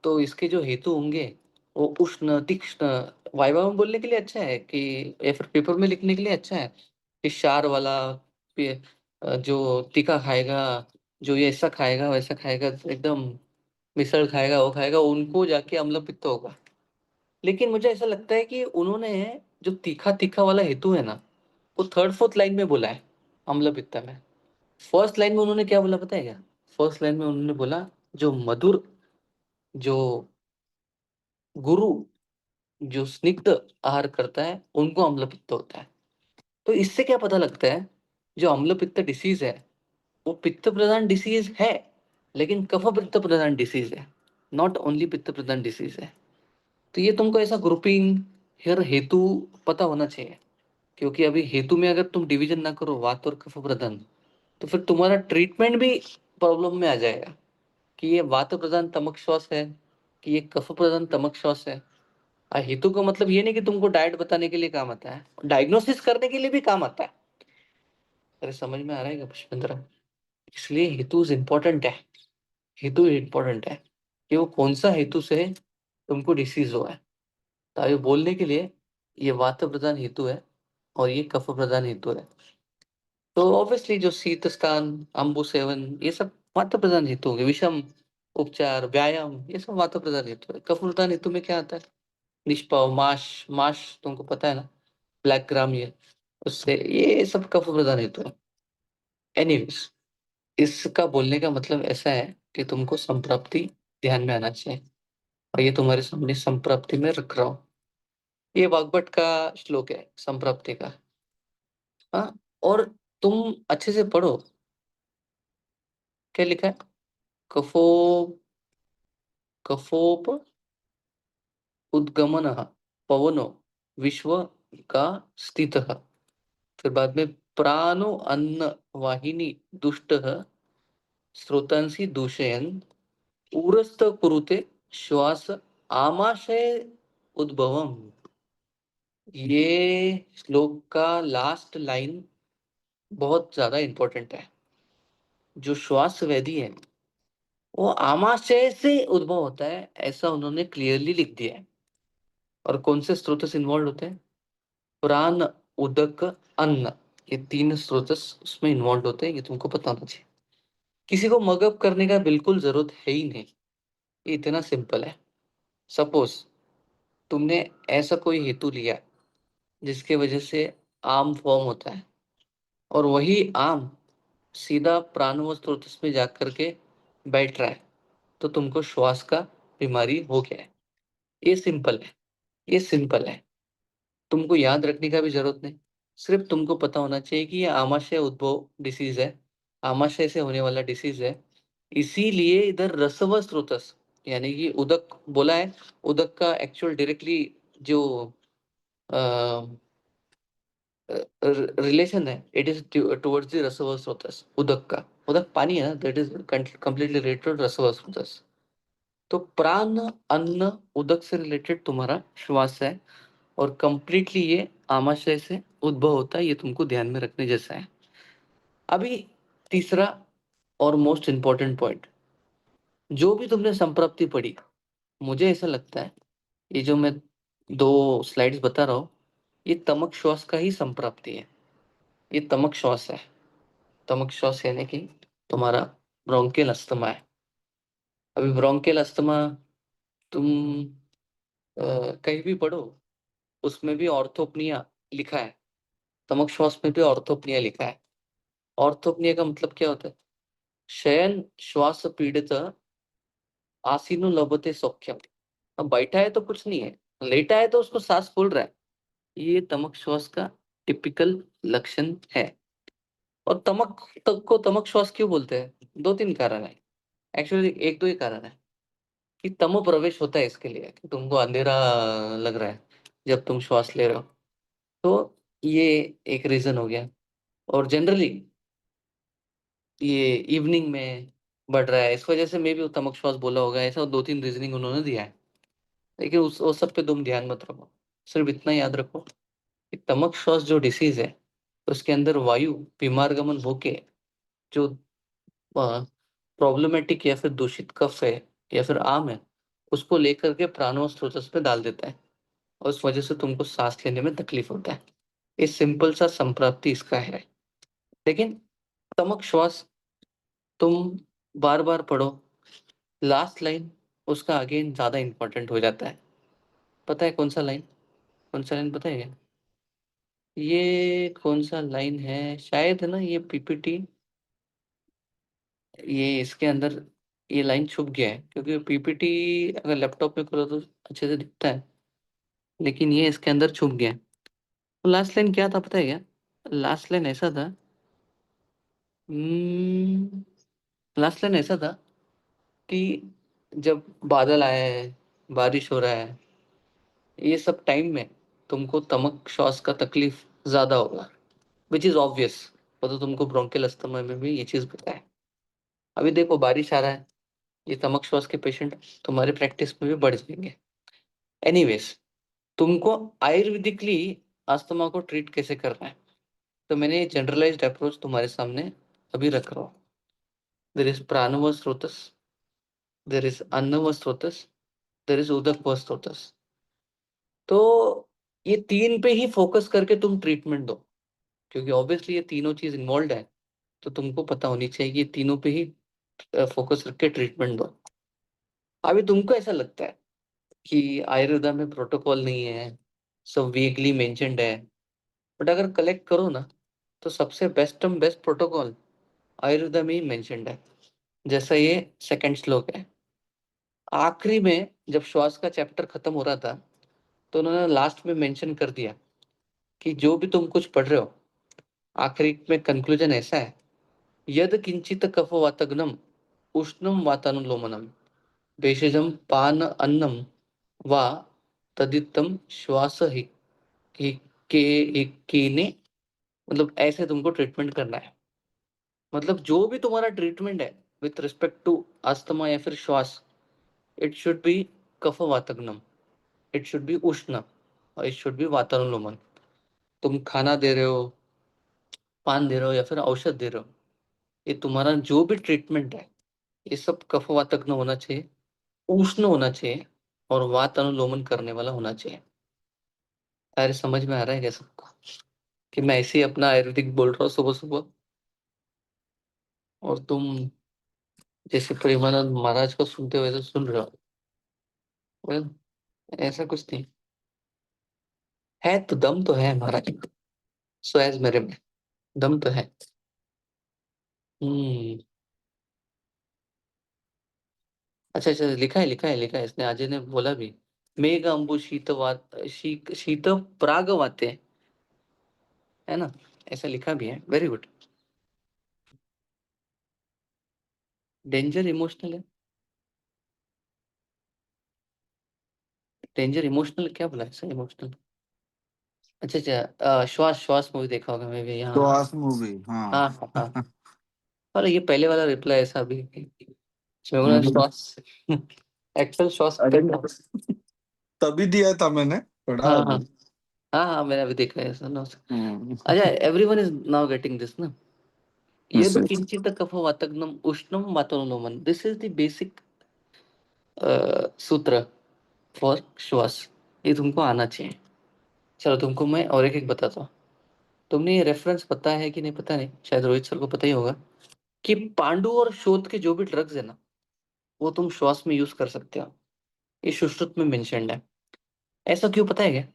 तो इसके जो हेतु होंगे वो उष्ण तीक्ष्ण, वाइवा में बोलने के लिए अच्छा है कि, या फिर पेपर में लिखने के लिए अच्छा है कि क्षार वाला जो तीखा खाएगा, जो ये ऐसा खाएगा वैसा खाएगा, एकदम मिसल खाएगा वो खाएगा, उनको जाके अम्ल पित्त होगा। लेकिन मुझे ऐसा लगता है कि उन्होंने जो तीखा तीखा वाला हेतु है ना, वो थर्ड फोर्थ लाइन में बोला है अम्ल पित्त में। फर्स्ट लाइन में उन्होंने क्या बोला पता है क्या? फर्स्ट लाइन में उन्होंने बोला जो मधुर, जो गुरु, जो स्निग्ध आहार करता है उनको अम्ल पित्त होता है। तो इससे क्या पता लगता है, जो अम्ल पित्त डिसीज है वो पित्त प्रधान डिसीज है, लेकिन कफ पित्त प्रधान डिसीज है, नॉट ओनली पित्त प्रधान डिसीज है। तो ये तुमको ऐसा ग्रुपिंग, हर हेतु पता होना चाहिए। क्योंकि अभी हेतु में अगर तुम डिवीजन ना करो वात और कफ प्रधान, तो फिर तुम्हारा ट्रीटमेंट भी प्रॉब्लम में आ जाएगा कि ये वात प्रधान तमक श्वास है कि ये कफ प्रधान तमक श्वास है। हेतु का मतलब ये नहीं कि तुमको डाइट बताने के लिए काम आता है, डायग्नोसिस करने के लिए भी काम आता है। अरे समझ में आ रहा है क्या पुष्पेंद्र? इसलिए हेतु इंपॉर्टेंट है। हेतु इंपॉर्टेंट है कि वो कौन सा हेतु से तुमको डिसीज हुआ है। तो अभी बोलने के लिए ये वात प्रधान हेतु है और ये कफ प्रधान हेतु है। तो ऑब्वियसली जो शीत स्थान, अम्बु सेवन, ये सब वात प्रधान हेतु होंगे। विषम उपचार, व्यायाम, ये सब वात प्रधान हेतु है। कफ प्रधान हेतु में क्या आता है? निष्पाव, माश, माश तुमको पता है ना, ब्लैक ग्राम, ये उससे ये सब कफ प्रधान हेतु है। एनीवेज, इसका बोलने का मतलब ऐसा है कि तुमको संप्राप्ति ध्यान में आना चाहिए, और ये तुम्हारे सामने संप्राप्ति में रख रहा हूँ। ये वाग्भट का श्लोक है संप्राप्ति का। हाँ, और तुम अच्छे से पढ़ो क्या लिखा है। कफो, कफोप उद्गमन पवनो विश्व का स्थित। फिर बाद में प्राणो अन्न वाहिनी दुष्ट स्रोतांसी दूषयन उरस्त कुरुते श्वास आमाशय उद्भवम। ये श्लोक का लास्ट लाइन बहुत ज्यादा इंपॉर्टेंट है। जो श्वास वेदी है वो आमाशय से उद्भव होता है, ऐसा उन्होंने क्लियरली लिख दिया है। और कौन से स्रोत से इन्वॉल्व होते हैं? प्राण, उदक, अन्न, ये तीन स्रोत उसमें इन्वॉल्व होते हैं। ये तुमको पता होना चाहिए। किसी को मगअप करने का बिल्कुल जरूरत है ही नहीं, ये इतना सिंपल है। सपोज तुमने ऐसा कोई हेतु लिया जिसके वजह से आम फॉर्म होता है, और वही आम सीधा प्राणव स्रोत में जाकर के बैठ रहा है, तो तुमको श्वास का बीमारी हो गया है। ये सिंपल है, ये सिंपल है। तुमको याद रखने का भी जरूरत नहीं। सिर्फ तुमको पता होना चाहिए कि ये आमाशय उद्भव डिसीज है, आमाशय से होने वाला डिसीज है। इसीलिए इधर रसव स्रोतस, यानी कि उदक बोला है। उदक का एक्चुअल डायरेक्टली जो रिलेशन है, इट इज टुवर्ड्स द रसव स्रोतस। उदक का, उदक पानी है ना, दैट इज कंप्लीटली रिलेटेड रसव स्रोतस। तो प्राण, अन्न, उदक से रिलेटेड तुम्हारा श्वास है, और कंप्लीटली ये आमाशय से उद्भव होता है। ये तुमको ध्यान में रखने जैसा है। अभी तीसरा और मोस्ट इंपॉर्टेंट पॉइंट, जो भी तुमने संप्राप्ति पढ़ी, मुझे ऐसा लगता है ये जो मैं दो स्लाइड्स बता रहा हूँ, ये तमक श्वास का ही संप्राप्ति है। ये तमक श्वास है। तमक श्वास यानी कि तुम्हारा ब्रोंकियल अस्थमा है। अभी ब्रोंकियल अस्थमा तुम कहीं भी पढ़ो, उसमें भी ऑर्थोपनिया लिखा है। तमक श्वास में भी ऑर्थोपनिया लिखा है। ऑर्थोपनिया का मतलब क्या होता है? शयन श्वास पीड़ित आसीनु लभते सौख्यम। अब बैठा है तो कुछ नहीं है, लेटा है तो उसको सांस फूल रहा है। ये तमक श्वास का टिपिकल लक्षण है। और तमक तक को तमक श्वास क्यों बोलते हैं? दो तीन कारण है। एक्चुअली एक दो ही कारण है कि तमो प्रवेश होता है इसके लिए, कि तुमको अंधेरा लग रहा है जब तुम श्वास ले रहे हो। तो ये एक रीजन हो गया। और जनरली ये इवनिंग में बढ़ रहा है, इस वजह से मे भी तमक श्वास बोला होगा। ऐसा दो तीन रीजनिंग उन्होंने दिया है। लेकिन उस सब पे तुम ध्यान मत रखो। सिर्फ इतना याद रखो कि तमक श्वास जो डिसीज है, उसके अंदर वायु बीमारगमन होके जो प्रॉब्लमेटिक या फिर दूषित कफ है या फिर आम है, उसको लेकर के प्राणों स्रोतस पे डाल देता है, और उस वजह से तुमको सांस लेने में तकलीफ होता है। ये सिंपल सा संप्राप्ति इसका है। लेकिन तमक श्वास तुम बार बार पढ़ो, लास्ट लाइन उसका अगेन ज्यादा इंपॉर्टेंट हो जाता है। पता है कौन सा लाइन? कौन सा लाइन पता है क्या? ये कौन सा लाइन है, शायद है ना ये पीपीटी, ये इसके अंदर ये लाइन छुप गया है, क्योंकि पीपीटी अगर लैपटॉप में खोलो तो अच्छे से दिखता है, लेकिन ये इसके अंदर छुप गया है। तो लास्ट लाइन क्या था पता है क्या? लास्ट लाइन ऐसा था, लास्ट लाइन ऐसा था कि जब बादल आए हैं, बारिश हो रहा है, ये सब टाइम में तुमको तमक श्वास का तकलीफ ज्यादा होगा, विच इज ऑब्वियस। वो तो तुमको ब्रोंकियल अस्थमा में भी ये चीज पता है। अभी देखो बारिश आ रहा है, ये तमक श्वास के पेशेंट तुम्हारे प्रैक्टिस में भी बढ़ जाएंगे। एनीवेज, तुमको आयुर्वेदिकली अस्थमा को ट्रीट कैसे करना है, तो मैंने जनरलाइज्ड अप्रोच तुम्हारे सामने अभी रख रहा हूँ। देर इज प्राणव स्रोतस, देर इज अन्नव स्रोतस, देर इज उदक स्रोतस। तो ये तीन पे ही फोकस करके तुम ट्रीटमेंट दो, क्योंकि ऑब्वियसली ये तीनों चीज इन्वॉल्व है, तो तुमको पता होनी चाहिए कि ये तीनों पे ही फोकस रख के ट्रीटमेंट दो। अभी तुमको ऐसा लगता है कि आयुर्वेदा में प्रोटोकॉल नहीं है, सब वीकली मेंशन्ड है, बट अगर कलेक्ट करो ना, तो सबसे बेस्ट प्रोटोकॉल आयुर्वेदा में ही मेंशन्ड है। जैसा ये सेकंड श्लोक है, आखिरी में जब श्वास का चैप्टर खत्म हो रहा था, तो उन्होंने लास्ट में मेंशन कर दिया कि जो भी तुम कुछ पढ़ रहे हो, आखिरी में कंक्लूजन ऐसा है, यद किंचित कफ वातग्नम उष्णम वातानुलोमनम भेषजम पान अन्नम वा तदितम श्वास हि के कीने, मतलब ऐसे तुमको ट्रीटमेंट करना है। मतलब जो भी तुम्हारा ट्रीटमेंट है विथ रिस्पेक्ट टू अस्थमा या फिर श्वास, इट शुड बी कफ वातग्नम, इट शुड बी उष्ण, और इट शुड बी वातानुलोमन। तुम खाना दे रहे हो, पान दे रहे हो या फिर औषध दे रहे हो, ये तुम्हारा जो भी ट्रीटमेंट है, ये सब कफ वातग्न होना चाहिए, उष्ण होना चाहिए, और वात अनुलोमन करने वाला होना चाहिए। अरे समझ में आ रहा है क्या सबको कि मैं ऐसे ही अपना आयुर्वेदिक बोल रहा हूँ सुबह सुबह, और तुम जैसे प्रेमानंद महाराज को सुनते हुए तो सुन रहे हो? Well, ऐसा कुछ नहीं है, तो दम तो है महाराज, सो एज मेरे में दम तो है। हम्म। अच्छा अच्छा, लिखा है इसने, अजय ने बोला भी, मेघ अंबु शीत वात शीत प्राग वाते, है ना? ऐसा लिखा भी है, वेरी गुड। डेंजर इमोशनल है? डेंजर इमोशनल क्या बोला, ऐसा इमोशनल? अच्छा अच्छा, श्वास श्वास मूवी देखा होगा मैं भी, तो हाँ। आस मूवी, हाँ हाँ। हाँ हाँ। अरे ये पहले वाला रिप्लाई ऐसा भी, इसमें बोला हम्म। श्वास एक्चुअल श्वास अरे पेट। तभी दिया था मैंने, पढ़ा हाँ हाँ अभी। हाँ हाँ, मैंने अभी देखा है ऐसा ना। हम्म। अच्छा, everyone is now getting this ना, यदि ऐसे। किंचित कफ वातग्नम उष्णम वातानुलोमन, दिस इज द बेसिक सूत्र फॉर श्वास, ये तुमको आना चाहिए। चलो तुमको मैं और एक बताता हूँ। तुमने ये रेफरेंस पता है कि नहीं पता नहीं, शायद रोहित सर को पता ही होगा, कि पांडु और शोथ के जो भी ड्रग्स है ना, वो तुम श्वास में यूज कर सकते हो, ये सुश्रुत में मेंशन्ड है। ऐसा क्यों पता है क्या?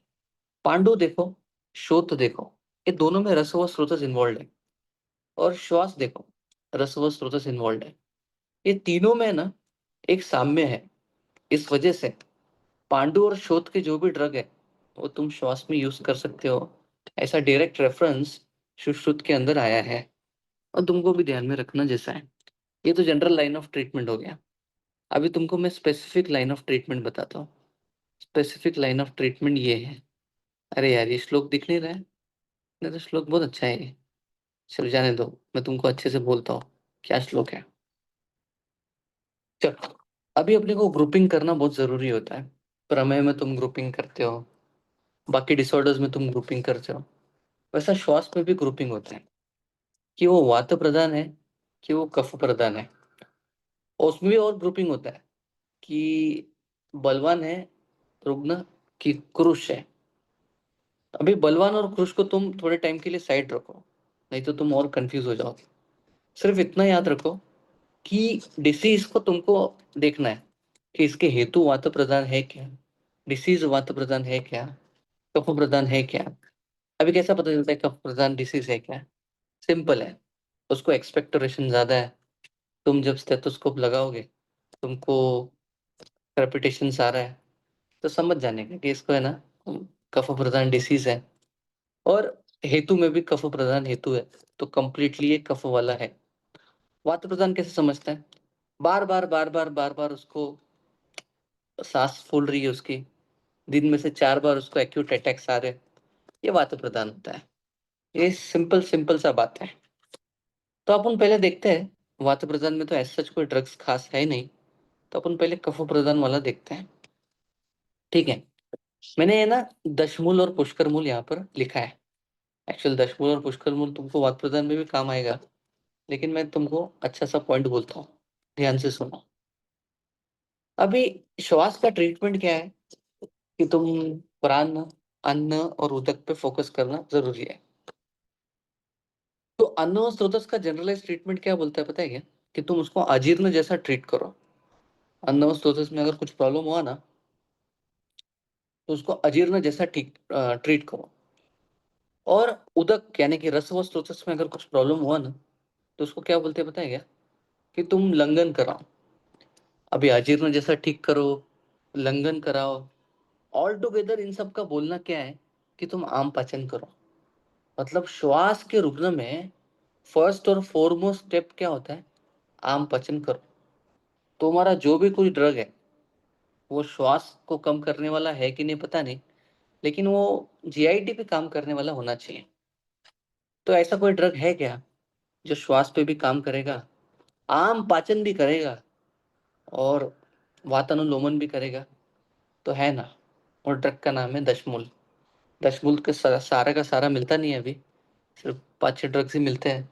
पांडु देखो, शोथ देखो, ये दोनों में रस व स्रोतस इन्वॉल्व है, और श्वास देखो, रस व स्रोतस इन्वॉल्व है। ये तीनों में ना एक साम्य है। इस वजह से पांडु और शोथ के जो भी ड्रग है, वो तुम श्वास में यूज कर सकते हो। ऐसा डायरेक्ट रेफरेंस सुश्रुत के अंदर आया है, और तुमको भी ध्यान में रखना जैसा है। ये तो जनरल लाइन ऑफ ट्रीटमेंट हो गया। अभी तुमको मैं स्पेसिफिक लाइन ऑफ ट्रीटमेंट बताता हूँ। स्पेसिफिक लाइन ऑफ ट्रीटमेंट ये है, अरे यार ये श्लोक दिख नहीं रहा है, नहीं तो श्लोक बहुत अच्छा है ये। चलो जाने दो, मैं तुमको अच्छे से बोलता हूँ क्या श्लोक है। चलो, अभी अपने को ग्रुपिंग करना बहुत जरूरी होता है। प्रमेय में तुम ग्रुपिंग करते हो, बाकी डिसऑर्डर्स में तुम ग्रुपिंग करते हो, वैसा श्वास में भी ग्रुपिंग होता है, कि वो वात प्रधान है कि वो कफ प्रधान है। और उसमें भी और ग्रुपिंग होता है कि बलवान है रुग्ण कि क्रुश है। अभी बलवान और क्रुश को तुम थोड़े टाइम के लिए साइड रखो, नहीं तो तुम और कंफ्यूज हो जाओगे। सिर्फ इतना याद रखो कि डिसीज को तुमको देखना है कि इसके हेतु वात प्रधान है क्या, डिसीज वात प्रधान है क्या, कफ प्रधान है क्या? अभी कैसा पता चलता है कफ प्रधान डिसीज है क्या? सिंपल है, उसको एक्सपेक्टोरेशन ज्यादा है। तुम जब स्टेथोस्कोप लगाओगे, तुमको क्रेपिटेशन आ रहा है, तो समझ जाने का कि इसको है ना कफ प्रधान डिसीज है। और हेतु में भी कफ प्रधान हेतु है, तो कंप्लीटली ये कफ वाला है। वात प्रधान कैसे समझता है? बार बार बार बार बार बार उसको सांस फूल रही है उसकी, दिन में से 4 बार उसको एक्यूट अटैक्स आ रहे हैं, ये वात प्रधान होता है। ये सिंपल सिंपल सा बात है। तो अपन पहले देखते हैं, वात प्रधान में तो ऐसा सच कोई ड्रग्स खास है ही नहीं, तो अपन पहले कफ प्रधान वाला देखते हैं। ठीक है, मैंने ये ना दशमूल और पुष्कर मूल यहाँ पर लिखा है। एक्चुअल दशमूल और पुष्कर मूल तुमको वात प्रधान में भी काम आएगा, लेकिन मैं तुमको अच्छा सा पॉइंट बोलता हूँ, ध्यान से सुनो। अभी श्वास का ट्रीटमेंट क्या है कि तुम प्राण, अन्न और उदक पे फोकस करना जरूरी है। तो अन्न और स्रोतस का जनरलाइज ट्रीटमेंट क्या बोलता है पता है क्या? कि तुम उसको अजीर्ण जैसा ट्रीट करो। अन्न और स्रोतस में अगर कुछ प्रॉब्लम हुआ ना, तो उसको अजीर्ण जैसा ठीक ट्रीट करो। और उदक यानी कि रस व स्रोतस में अगर कुछ प्रॉब्लम हुआ ना, तो उसको क्या बोलते हैं पता है क्या? कि तुम लंघन कराओ। अभी अजीर्ण जैसा ठीक करो, लंघन कराओ, ऑल टुगेदर इन सब का बोलना क्या है कि तुम आम पाचन करो। मतलब श्वास के रुग्ण में फर्स्ट और फोरमोस्ट स्टेप क्या होता है? आम पाचन करो। तुम्हारा जो भी कोई ड्रग है, वो श्वास को कम करने वाला है कि नहीं पता नहीं, लेकिन वो जीआईटी पे काम करने वाला होना चाहिए। तो ऐसा कोई ड्रग है क्या जो श्वास पे भी काम करेगा, आम पाचन भी करेगा और वातानुलोमन भी करेगा? तो है ना, और ड्रग का नाम है दशमूल। दशमूल के सारा का सारा मिलता नहीं है अभी, सिर्फ 5-6 ड्रग्स ही मिलते हैं।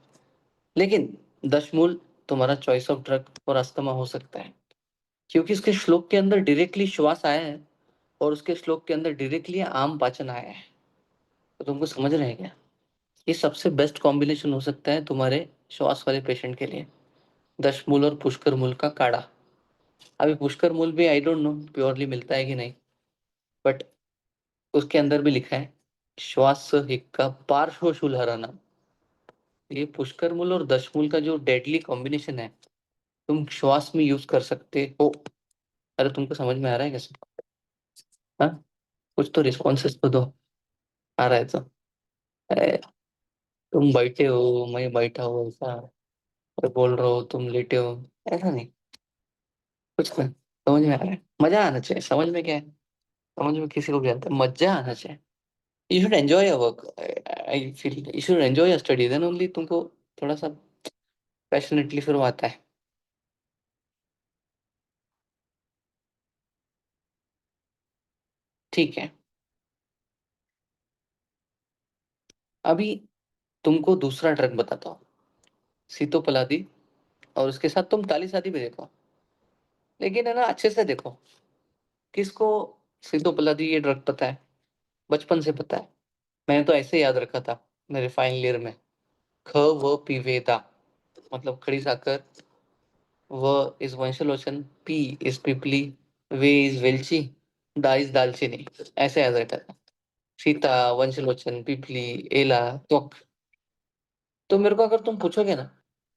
लेकिन दशमूल तुम्हारा चॉइस ऑफ ड्रग और अस्थमा हो सकता है, क्योंकि उसके श्लोक के अंदर डायरेक्टली श्वास आया है और उसके श्लोक के अंदर डायरेक्टली आम पाचन आया है। तो तुमको समझ रहे हैं क्या? ये सबसे बेस्ट कॉम्बिनेशन हो सकता है तुम्हारे श्वास वाले पेशेंट के लिए, दशमूल और पुष्कर मूल का काढ़ा। अभी पुष्कर मूल भी आई डोंट नो प्योरली मिलता है कि नहीं, बट उसके अंदर भी लिखा है श्वास हिक्का पार्श्वशूल हराना। ये पुष्कर मूल और दशमूल का जो डेडली कॉम्बिनेशन है, तुम श्वास में यूज कर सकते हो। अरे तुमको समझ में आ रहा है कैसे? हाँ, कुछ तो रिस्पॉन्सेस तो दो। आ रहा है तो अरे, तुम बैठे हो, मैं बैठा हूँ ऐसा, और बोल रहे हो तुम लेटे हो, ऐसा नहीं, कुछ ना। समझ में आ रहा है, मजा आना चाहिए। समझ में क्या है, समझ में किसी को भी आता है, मजा आना चाहिए। You should enjoy your work. I feel you should enjoy your study, then only तुमको थोड़ा सा पैशनेटली फिर वो आता है। ठीक है, अभी तुमको दूसरा ड्रग बताता हूँ, सीतोपलादी। और उसके साथ तुम ताली शादी भी देखो, लेकिन है ना अच्छे से देखो। किसको सीतोपलादी ये ड्रग पता है? बचपन से पता है। मैंने तो ऐसे याद रखा था मेरे फाइनल ईयर में। ख व पिवेदा, मतलब खड़ी साकर, व इज वंशलोचन, पी इज पिपली, वे इज वेलची, दा इज दालचीनी। ऐसे याद रहता था। सीता, वंशलोचन, पिपली, एला, त्वक। तो मेरे को अगर तुम पूछोगे ना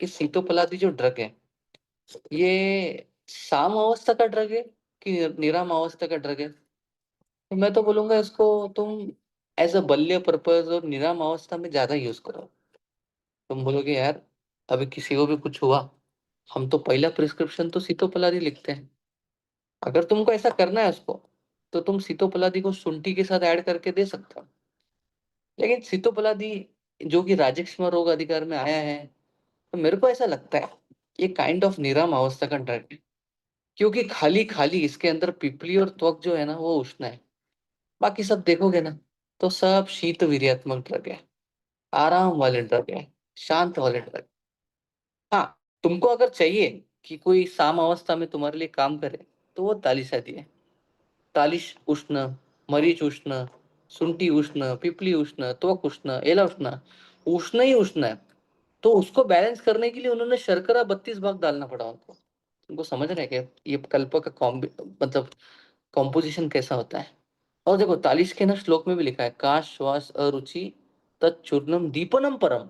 कि सीतोपलादी जो ड्रग है, ये साम अवस्था का ड्रग है कि निराम अवस्था का ड्रग है, तो मैं तो बोलूंगा इसको तुम एज अ बल्य पर्पज और निराम अवस्था में ज्यादा यूज करो। तुम बोलोगे यार अभी किसी को भी कुछ हुआ, हम तो पहला प्रिस्क्रिप्शन तो सीतोपलादी लिखते हैं। अगर तुमको ऐसा करना है उसको, तो तुम सीतोपलादी को शुंठी के साथ ऐड करके दे सकते हो। लेकिन सीतोपलादी जो कि राजक्षमा रोग अधिकार में आया है, तो मेरे को ऐसा लगता है ये काइंड ऑफ निराम अवस्था का ड्रग है, क्योंकि खाली खाली इसके अंदर पिपली और त्वक जो है ना वो उष्ण है। बाकी सब देखोगे ना, तो सब शीत वीर्यात्मक ड्रग है, आराम वाले ड्रग है, शांत वाले ड्रग। हाँ, तुमको अगर चाहिए कि कोई साम अवस्था में तुम्हारे लिए काम करे, तो वो तालिश आती है। तालिश उष्ण, मरीच उष्ण, शुंठी उष्ण, पिपली उष्ण, त्वक उष्ण, एला उष्ण, उष्ण ही उष्ण है। तो उसको बैलेंस करने के लिए उन्होंने शर्करा 32 भाग डालना पड़ा उनको। तुमको समझ रहे हैं क्या? ये कल्प का कॉम्बि मतलब कॉम्पोजिशन कैसा होता है। और देखो तालीस के ना श्लोक में भी लिखा है, का श्वास अरुचि तत्चूर्णम दीपनम परम।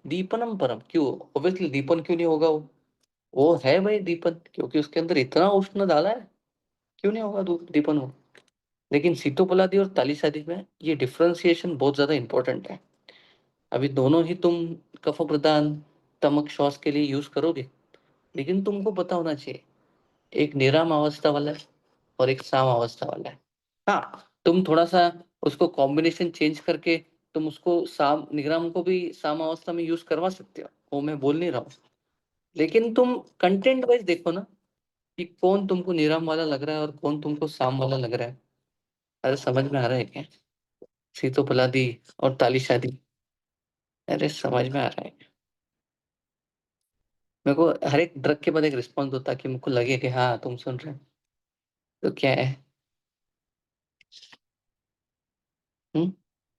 दीपनम परम क्यों? ऑब्वियसली दीपन क्यों नहीं होगा वो है भाई दीपन, क्योंकि उसके अंदर इतना उष्ण डाला है, क्यों नहीं होगा दीपन वो। लेकिन सीतोपलादी और तालीस आदि में ये डिफरेंशिएशन बहुत ज्यादा इंपॉर्टेंट है। अभी दोनों ही तुम कफ प्रदान तमक श्वास के लिए यूज करोगे, लेकिन तुमको पता होना चाहिए एक निराम अवस्था वाला है और एक साम अवस्था वाला है। हाँ, तुम थोड़ा सा उसको कॉम्बिनेशन चेंज करके तुम उसको साम निग्राम को भी साम अवस्था में यूज करवा सकते हो, वो मैं बोल नहीं रहा हूँ। लेकिन तुम कंटेंट वाइज देखो ना कि कौन तुमको निराम वाला लग रहा है और कौन तुमको साम वाला लग रहा है। अरे समझ में आ रहा है क्या? सीतोपलादी और तालीशादी, अरे समझ में आ रहा है। मेरे को हर एक ड्रग के बाद एक रिस्पॉन्स होता है कि मेरे को लगे कि हाँ तुम सुन रहे हो, तो क्या है। हम्म,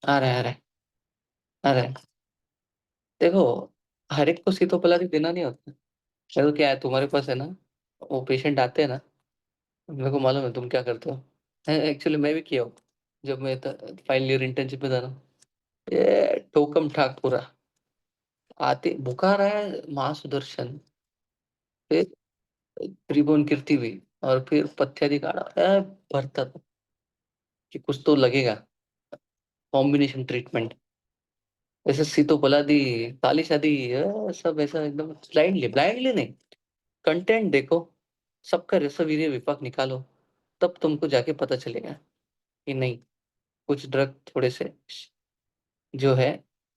आ रहा है, आ रहा है, आ रहा है। देखो, हर एक को सीतोपलादी देना नहीं होता। मेरे को क्या है, तुम्हारे पास है ना, वो पेशेंट आते हैं ना, मेरे को मालूम है तुम क्या करते हो। एक्चुअली मैं भी किया हूँ, जब मैं फाइनल ईयर इंटर्नशिप में था ना, ये ठोकम ठाक पूरा। आते बुखार आया, महासुदर्शन, फिर त्रिभुवन कीर्ति भी, और फिर पथ्यादि काढ़ा, भरता था कि कुछ तो लगेगा, कॉम्बिनेशन ट्रीटमेंट। ऐसे सीतोपलादी, ताली शादी, सब ऐसा एकदम ब्लाइंडली ब्लाइंडली नहीं, कंटेंट देखो, सबका रसवीर्य विपाक निकालो, तब तुमको जाके पता चलेगा कि नहीं, कुछ ड्रग थोड़े से जो है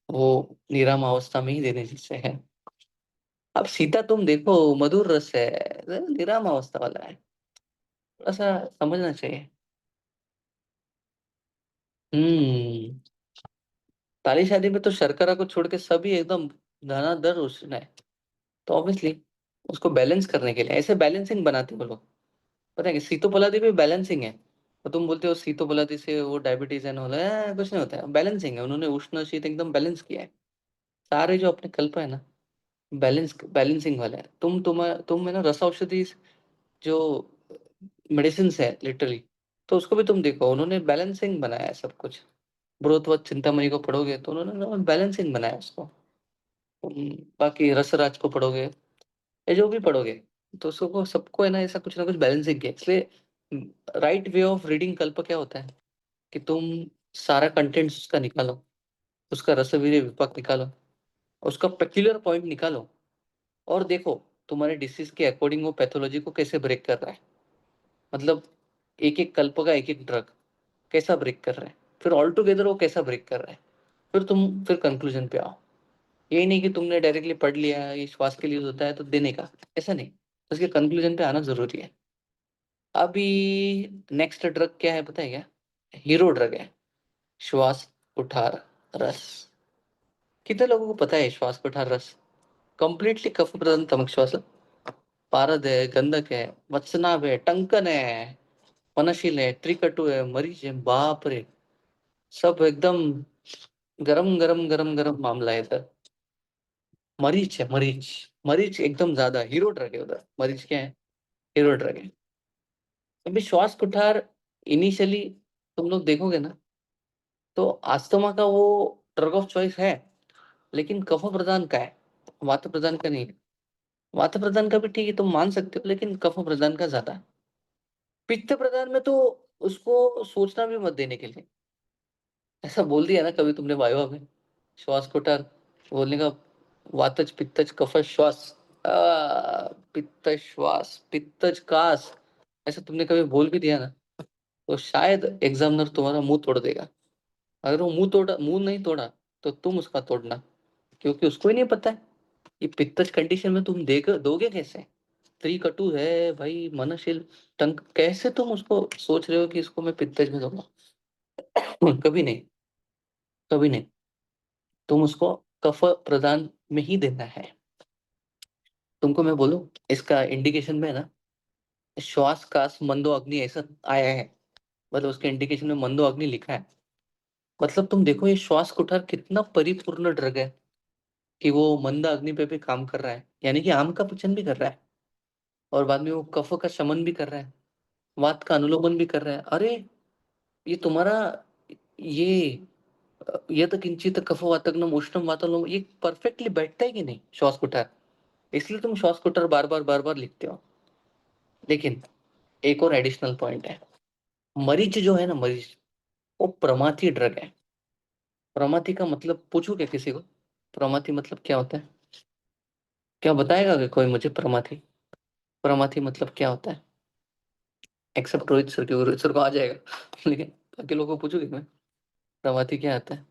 वो निराम अवस्था में ही देने जैसे है। अब सीता तुम देखो, मधुर रस है, निराम अवस्था वाला है, थोड़ा सा समझना चाहिए। हम्म, ताली शादी में तो शर्करा को छोड़ के सभी एकदम धनाधर उष्ण है, तो ऑब्वियसली उसको बैलेंस करने के लिए ऐसे बैलेंसिंग बनाते हैं वो लोग। पता है कि सीतोपलादी भी बैलेंसिंग है। तो तुम बोलते हो सीतोपलादी से वो डायबिटीज है, होला कुछ नहीं होता है, बैलेंसिंग है, उन्होंने उष्ण शीत एकदम बैलेंस किया है। सारे जो अपने कल्प है ना, बैलेंसिंग वाला है। तुम है ना रस औषधि जो मेडिसिन है लिटरली, तो उसको भी तुम देखो, उन्होंने बैलेंसिंग बनाया है सब कुछ। ब्रोथवत चिंतामणि को पढ़ोगे तो उन्होंने बैलेंसिंग बनाया है उसको। बाकी रसराज को पढ़ोगे, ये जो भी पढ़ोगे, तो उसको सबको है ना कुछ बैलेंसिंग किया, इसलिए राइट वे ऑफ रीडिंग कल्प क्या होता है कि तुम सारा कंटेंट उसका निकालो, उसका रसवीर्य विपाक निकालो, उसका पेक्युलर पॉइंट निकालो, और देखो तुम्हारे डिसीज के अकॉर्डिंग वो पैथोलॉजी को कैसे ब्रेक कर रहा है। मतलब एक एक कल्प का एक एक ड्रग कैसा ब्रेक कर रहा है, फिर ऑल टुगेदर वो कैसा ब्रेक कर रहा है, फिर कंक्लूजन पे आओ। यही नहीं कि तुमने डायरेक्टली पढ़ लिया ये श्वास के लिए होता है तो देने का, ऐसा नहीं, उसके कंक्लूजन पे आना जरूरी है। अभी नेक्स्ट ड्रग क्या है पता है क्या? हीरो ड्रग है, श्वास कुठार रस। कितने लोगों को पता है श्वास कुठार रस? कंप्लीटली कफ प्रधान तमक श्वास, पारद है, गंधक है, वत्सनाभ है, टंकन है, वनशील है, त्रिकटु है, मरीच है, बाप रे, सब एकदम गरम गरम गरम गरम मामला है इधर। मरीच है, मरीच, मरीच एकदम ज्यादा हीरो ड्रग है उधर। मरीच क्या है? हीरो ड्रग है। अभी श्वास कुठार इनिशियली तुम लोग देखोगे ना, तो आस्थमा का वो ड्रग ऑफ चॉइस है, लेकिन कफ प्रदान का है, वात प्रदान का नहीं है। वात प्रदान का भी ठीक है, तुम मान सकते हो, लेकिन कफ प्रदान का ज्यादा है। पित्त प्रदान में तो उसको सोचना भी मत देने के लिए। ऐसा बोल दिया ना कभी तुमने वायवा में, श्वास कुठार बोलने का, वातज पित्तज कफ श्वास, पित्त श्वास पित्तज कास, ऐसा तुमने कभी बोल भी दिया ना, तो शायद एग्जामिनर तुम्हारा मुंह तोड़ देगा। अगर वो मुंह नहीं तोड़ा, तो तुम उसका तोड़ना, क्योंकि उसको ही नहीं पता है ये पित्तज कंडीशन में तुम देकर दोगे कैसे। त्रिकटु है भाई, मनशील, टंक, कैसे तुम उसको सोच रहे हो कि इसको मैं पित्तज में दूंगा? कभी नहीं, कभी नहीं। तुम उसको कफ प्रदान में ही देना है। तुमको मैं बोलूं, इसका इंडिकेशन में है ना, श्वास कास मंदो अग्नि ऐसा आया है, मतलब उसके इंडिकेशन में मंदो अग्नि लिखा है। मतलब तुम देखो ये श्वास कुठार कितना परिपूर्ण ड्रग है कि वो मंद अग्नि पे भी काम कर रहा है, यानी कि आम का पचन भी कर रहा है, और बाद में वो कफ का शमन भी कर रहा है। वात का अनुलोमन भी कर रहा है। अरे ये तुम्हारा ये यत किंचित कफवातग्नम उष्णम वातानुलोम ये परफेक्टली बैठता है कि नहीं श्वास कुठार, इसलिए तुम श्वास कुठार बार बार लिखते हो। लेकिन एक और एडिशनल पॉइंट है, मरीज जो है ना, मरीज वो प्रमाथी ड्रग है। प्रमाथी का मतलब पूछू क्या किसी को, प्रमाथी मतलब क्या होता है? क्या बताएगा कि कोई मुझे प्रमाथी, प्रमाथी मतलब क्या होता है? एक्सेप्ट रोहित सर के, रोहित सर को आ जाएगा लेकिन बाकी लोगों को पूछूंगी मैं, प्रमाथी क्या आता है?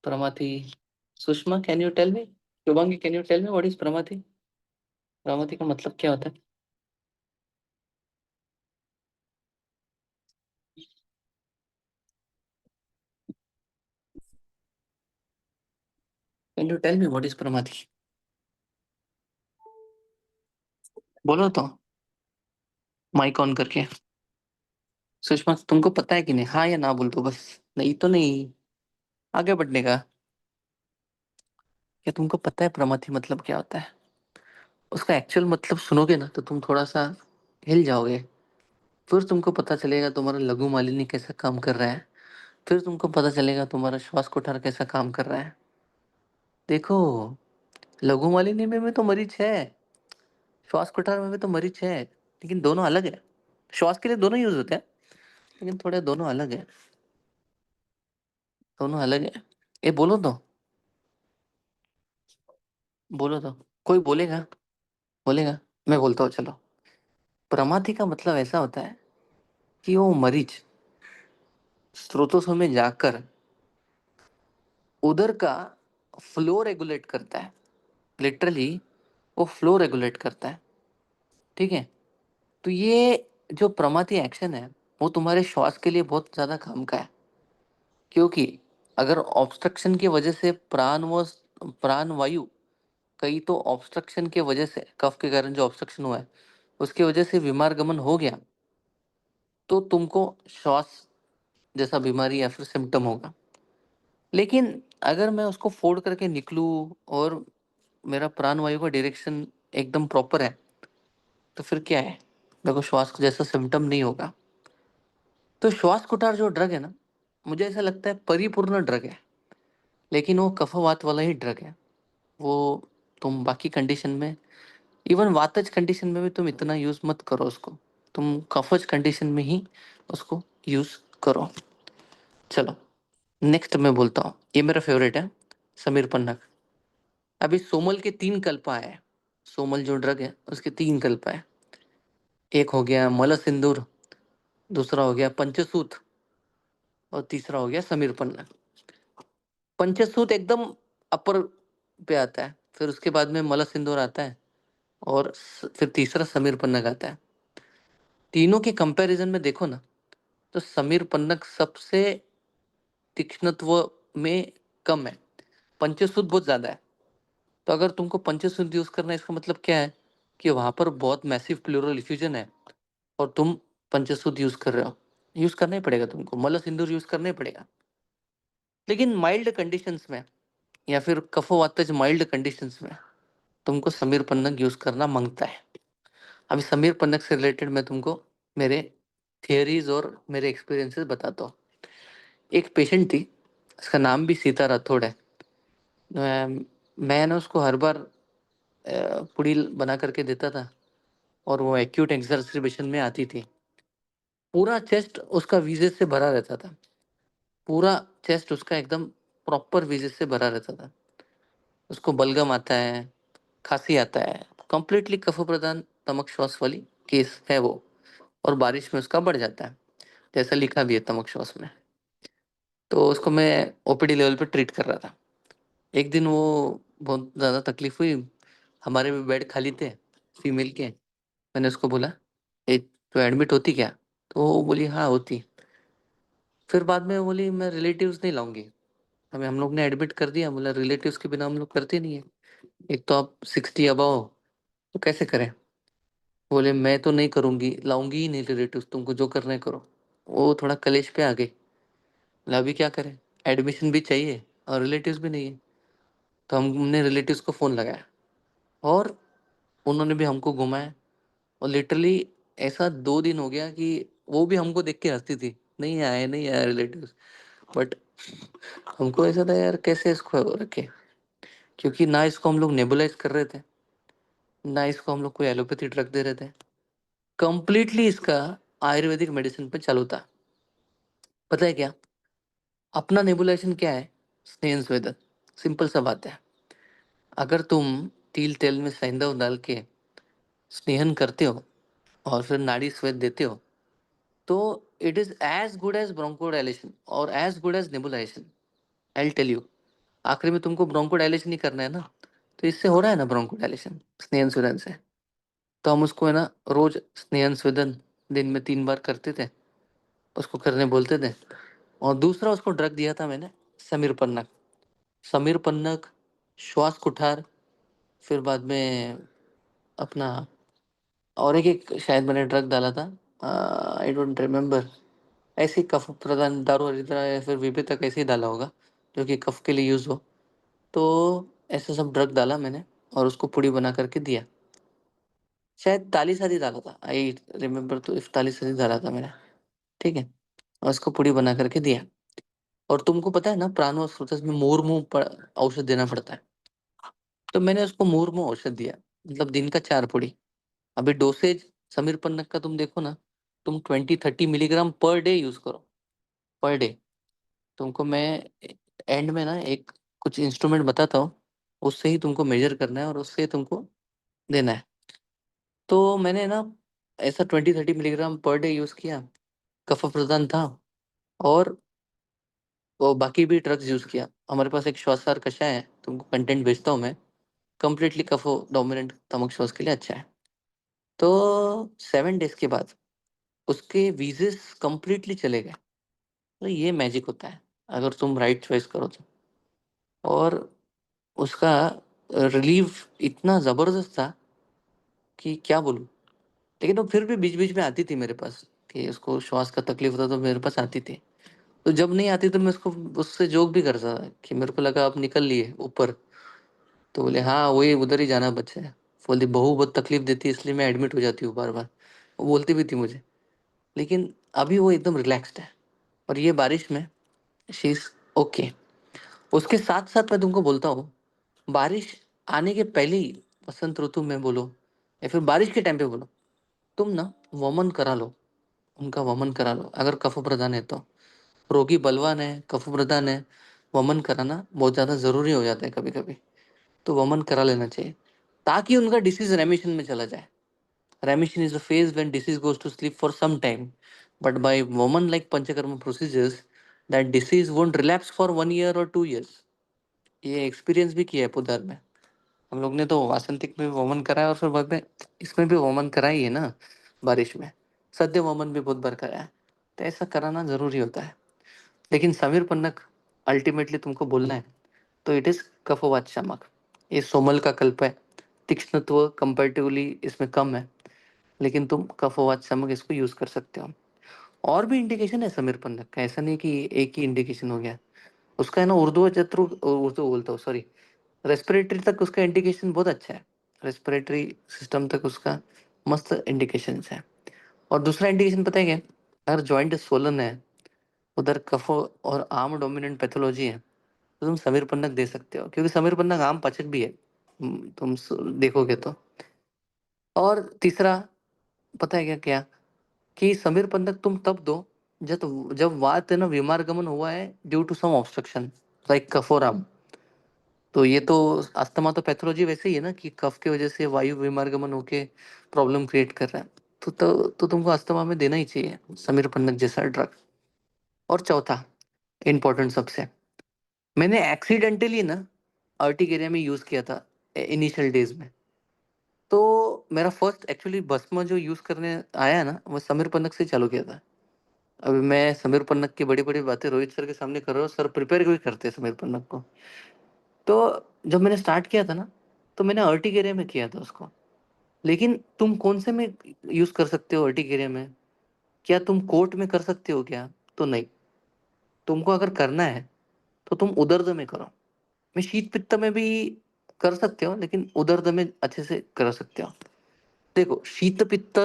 प्रमाथी, Sushma can you tell me, Shubhangi can you tell me what is प्रमाथी? प्रमाथी का मतलब क्या होता है? Can you tell me what is प्रमाथी? बोलो तो, माइक ऑन करके। सुषमा तुमको पता है कि नहीं? हाँ या ना बोल दो बस, नहीं तो नहीं, आगे बढ़ने का। क्या तुमको पता है प्रमाथी मतलब क्या होता है? उसका एक्चुअल मतलब सुनोगे ना तो तुम थोड़ा सा हिल जाओगे। फिर तुमको पता चलेगा तुम्हारा लघु मालिनी कैसा काम कर रहा है। फिर तुमको पता चलेगा तुम्हारा श्वास कोठार कैसा काम कर रहा है। देखो, लघु मालिनी में तो मरीज है, श्वास कोठार में भी तो मरीज है, लेकिन दोनों अलग है। श्वास के लिए दोनों यूज होते हैं, लेकिन थोड़े दोनों अलग है, दोनों अलग है। ये बोलो तो, बोलो तो, कोई बोलेगा? बोलेगा? मैं बोलता हूँ चलो। प्रमाथी का मतलब ऐसा होता है कि वो मरीज स्रोतों में जाकर उधर का फ्लो रेगुलेट करता है, लिटरली वो फ्लो रेगुलेट करता है। ठीक है, तो ये जो प्रमाथी एक्शन है वो तुम्हारे श्वास के लिए बहुत ज्यादा काम का है। क्योंकि अगर ऑब्स्ट्रक्शन की वजह से प्राण वायु, कई तो ऑब्स्ट्रक्शन के वजह से, कफ के कारण जो ऑब्स्ट्रक्शन हुआ है उसकी वजह से बीमार गमन हो गया, तो तुमको श्वास जैसा बीमारी या फिर सिम्टम होगा। लेकिन अगर मैं उसको फोड़ करके निकलूं और मेरा प्राण वायु का डायरेक्शन एकदम प्रॉपर है, तो फिर क्या है, मेरे को श्वास जैसा सिम्टम नहीं होगा। तो श्वास कुठार जो ड्रग है ना, मुझे ऐसा लगता है परिपूर्ण ड्रग है, लेकिन वो कफवात वाला ही ड्रग है। वो तुम बाकी कंडीशन में, इवन वातज कंडीशन में भी तुम इतना यूज मत करो उसको, तुम कफज कंडीशन में ही उसको यूज करो। चलो नेक्स्ट मैं बोलता हूँ, ये मेरा फेवरेट है, समीर पन्ना। अभी सोमल के 3 कल्प आए हैं। सोमल जो ड्रग है उसके 3 कल्प है। एक हो गया मल सिंदूर, दूसरा हो गया पंचसूत, और तीसरा हो गया समीर पन्ना। पंचसूत एकदम अपर पे आता है, फिर उसके बाद में मल सिंदूर आता है, और फिर तीसरा समीर पन्नग आता है। तीनों के कंपैरिजन में देखो ना, तो समीर पन्नग सबसे तीक्ष्णत्व में कम है, पंचसूत बहुत ज्यादा है। तो अगर तुमको पंचसूत यूज करना है, इसका मतलब क्या है कि वहां पर बहुत मैसिव प्लूरल इफ्यूजन है, और तुम पंचसूत यूज कर रहे हो। यूज करना ही पड़ेगा तुमको, मल सिंदूर यूज करना ही पड़ेगा। लेकिन माइल्ड कंडीशंस में, या फिर कफोवातज माइल्ड कंडीशंस में, तुमको समीर पन्नग यूज करना मांगता है। अभी समीर पन्नग से रिलेटेड मैं तुमको मेरे थियरीज और मेरे एक्सपीरियंसेस बताता हूँ। एक पेशेंट थी, उसका नाम भी सीता राठौड़ है। मैं ना उसको हर बार पुड़ी बना करके देता था, और वो एक्यूट एक्सर्सिबेशन में आती थी। पूरा चेस्ट उसका विजेस से भरा रहता था, पूरा चेस्ट उसका एकदम प्रॉपर विजेस से भरा रहता था। उसको बलगम आता है, खांसी आता है, कंप्लीटली कफ प्रदान तमक श्वास वाली केस है वो, और बारिश में उसका बढ़ जाता है, जैसा लिखा भी है तमक श्वास में। तो उसको मैं ओपीडी लेवल पे ट्रीट कर रहा था। एक दिन वो बहुत ज़्यादा तकलीफ हुई, हमारे भी बेड खाली थे फीमेल के। मैंने उसको बोला, ए तो एडमिट होती क्या? तो वो बोली हाँ होती। फिर बाद में बोली मैं रिलेटिव्स नहीं लाऊंगी, हमें हम लोग ने एडमिट कर दिया। बोला रिलेटिव्स के बिना हम लोग करते नहीं है, एक तो आप 60 अबव हो, तो कैसे करें? बोले मैं तो नहीं करूंगी, लाऊंगी ही नहीं रिलेटिव्स, तुमको जो करना है करो। वो थोड़ा कलेश पे आ गई। बोला अभी क्या करें, एडमिशन भी चाहिए और रिलेटिव्स भी नहीं है। तो हमने रिलेटिव्स को फ़ोन लगाया, और उन्होंने भी हमको घुमाया, और लिटरली ऐसा 2 दिन हो गया कि वो भी हमको देख के हंसती थी, नहीं आए रिलेटिव्स। बट हमको ऐसा था यार कैसे इसको रखे, क्योंकि ना इसको हम लोग नेबुलाइज कर रहे थे, ना इसको हम लोग कोई एलोपैथी ड्रग दे रहे थे, कंप्लीटली इसका आयुर्वेदिक मेडिसिन पे चालू था। पता है क्या अपना नेबुलाइजेशन क्या है? स्नेह स्वेदन। सिंपल सा बात है। अगर तुम तिल तेल में सैंधव डाल के स्नेहन करते हो और फिर नाड़ी स्वेद देते हो, तो it is as good as bronchodilation और as good as nebulization. I tell you. आखिरी में तुमको ब्रोंकोडायलेशन ही करना है ना, तो इससे हो रहा है ना ब्रोंकोडायलेशन स्नेहन स्वेदन से। तो हम उसको है ना रोज स्नेहन स्वेदन दिन में 3 बार करते थे, उसको करने बोलते थे। और दूसरा उसको ड्रग दिया था मैंने, समीर पन्नग। समीर पन्नग, श्वास कुठार, फिर बाद में अपना और एक शायद मैंने ड्रग डाला था, आई डोंट रिमेम्बर। ऐसे ही कफ प्रदान दारू हरिद्रा या फिर विभेदक ऐसे ही डाला होगा, जो कि कफ के लिए यूज हो। तो ऐसा सब ड्रग डाला मैंने और उसको पुड़ी बना करके दिया। शायद ताली शादी डाला था, आई रिमेम्बर। तो इफ ताली शादी डाला था मैंने, ठीक है। और उसको पुड़ी बना करके दिया। और तुमको पता है ना प्राणो स्रोतस में मुंह औषध देना पड़ता है। तो मैंने उसको मुंह औषध दिया, मतलब दिन का 4 पुड़ी। अभी डोसेज समीर पन्नग का तुम देखो ना, तुम 20-30 मिलीग्राम पर डे यूज करो, पर डे। तुमको मैं एंड में ना एक कुछ इंस्ट्रूमेंट बताता हूँ, उससे ही तुमको मेजर करना है और उससे तुमको देना है। तो मैंने ना ऐसा 20-30 मिलीग्राम पर डे यूज किया, कफ प्रदान था। और वो बाकी भी ड्रग्स यूज किया। हमारे पास एक श्वासार कषाय है, तुमको कंटेंट भेजता हूँ मैं, कंप्लीटली कफो डोमिनेंट तमक श्वास के लिए अच्छा है। तो 7 डेज के बाद उसके वीजेस कंप्लीटली चले गए। तो ये मैजिक होता है अगर तुम राइट चॉइस करो तो। और उसका रिलीफ इतना जबरदस्त था कि क्या बोलूं। लेकिन वो फिर भी बीच बीच में आती थी मेरे पास, कि उसको श्वास का तकलीफ होता तो मेरे पास आती थी। तो जब नहीं आती तो मैं उसको उससे जोक भी करता था कि मेरे को लगा आप निकल लिए ऊपर। तो बोले हाँ वही उधर ही जाना बच्चा है। बोलती बहू बहुत तकलीफ देती है इसलिए मैं एडमिट हो जाती हूँ बार बार। वो बोलती भी थी मुझे। लेकिन अभी वो एकदम रिलैक्स्ड है। और ये बारिश में शी इज ओके। उसके साथ साथ मैं तुमको बोलता हूँ, बारिश आने के पहले ही, बसंत ऋतु में बोलो या फिर बारिश के टाइम पे बोलो, तुम ना वमन करा लो, उनका वमन करा लो अगर कफ प्रदान है तो। रोगी बलवान है, कफ प्रदान है, वमन कराना बहुत ज़्यादा ज़रूरी हो जाता है कभी कभी। तो वमन करा लेना चाहिए ताकि उनका डिसीज रेमिशन में चला जाए। रेमिशन is a phase when disease goes to sleep for some time, but by woman like panchakarma procedures that disease won't relapse for 1 year or 2 years। ये एक्सपीरियंस भी किया है पुधार में। हम लोग ने तो वासंतिक में भी वमन कराया और फिर बाद में इसमें भी वमन कराई है ना बारिश में। सद्य वमन भी बहुत बार कराया है। तो ऐसा कराना जरूरी होता है। लेकिन समीर पन्नग अल्टीमेटली तुमको बोलना है तो इट इज कफवात शामक। ये सोमल का कल्प है। तीक्ष्णत्व कंपैरेटिवली इसमें कम है, लेकिन तुम कफवात शामक इसको यूज कर सकते हो। और भी इंडिकेशन है समीर पन्नग का, ऐसा नहीं कि एक ही इंडिकेशन हो गया। उसका है ना उर्दू जत्रु, उर्दू बोलता हूँ सॉरी, रेस्पिरेटरी तक उसका इंडिकेशन बहुत अच्छा है। रेस्पिरेटरी सिस्टम तक उसका मस्त इंडिकेशन है। और दूसरा इंडिकेशन पता है क्या? अगर जॉइंट सोलन है, उधर कफ और आर्म डोमिनेंट पैथोलॉजी है, तो तुम समीर पन्नग दे सकते हो, क्योंकि समीर पन्नग आम पाचक भी है। तुम देखोगे तो। और तीसरा पता है क्या क्या, कि समीर पन्नग तुम तब दो जब जब वात है ना विमार्गमन हुआ है due to some obstruction, like कफोराम। तो ये तो अस्थमा तो पैथोलॉजी वैसे ही है ना, कि कफ की वजह से वायु विमार्गमन होके प्रॉब्लम क्रिएट कर रहा है। तो तुमको अस्थमा में देना ही चाहिए समीर पन्नग जैसा ड्रग। और चौथा इंपॉर्टेंट सबसे, मैंने एक्सीडेंटली ना अर्टिकेरिया में यूज किया था इनिशियल डेज में। तो मेरा फर्स्ट एक्चुअली भस्म जो यूज करने आया ना, वो समीर पन्नग से चालू किया था। अभी मैं समीर पन्नग की बड़ी बड़ी बातें रोहित सर के सामने कर रहा हूँ, सर प्रिपेयर भी करते हैं समीर पन्नग को। तो जब मैंने स्टार्ट किया था ना, तो मैंने अर्टिकेरिया में किया था उसको। लेकिन तुम कौन से में यूज कर सकते हो अर्टिकेरिया में? क्या तुम कोर्ट में कर सकते हो क्या? तो नहीं। तुमको अगर करना है तो तुम उदर्द में करो। मैं शीत पित्त में भी कर सकते हो, लेकिन उदर्द में अच्छे से कर सकते हो। देखो शीत पित्त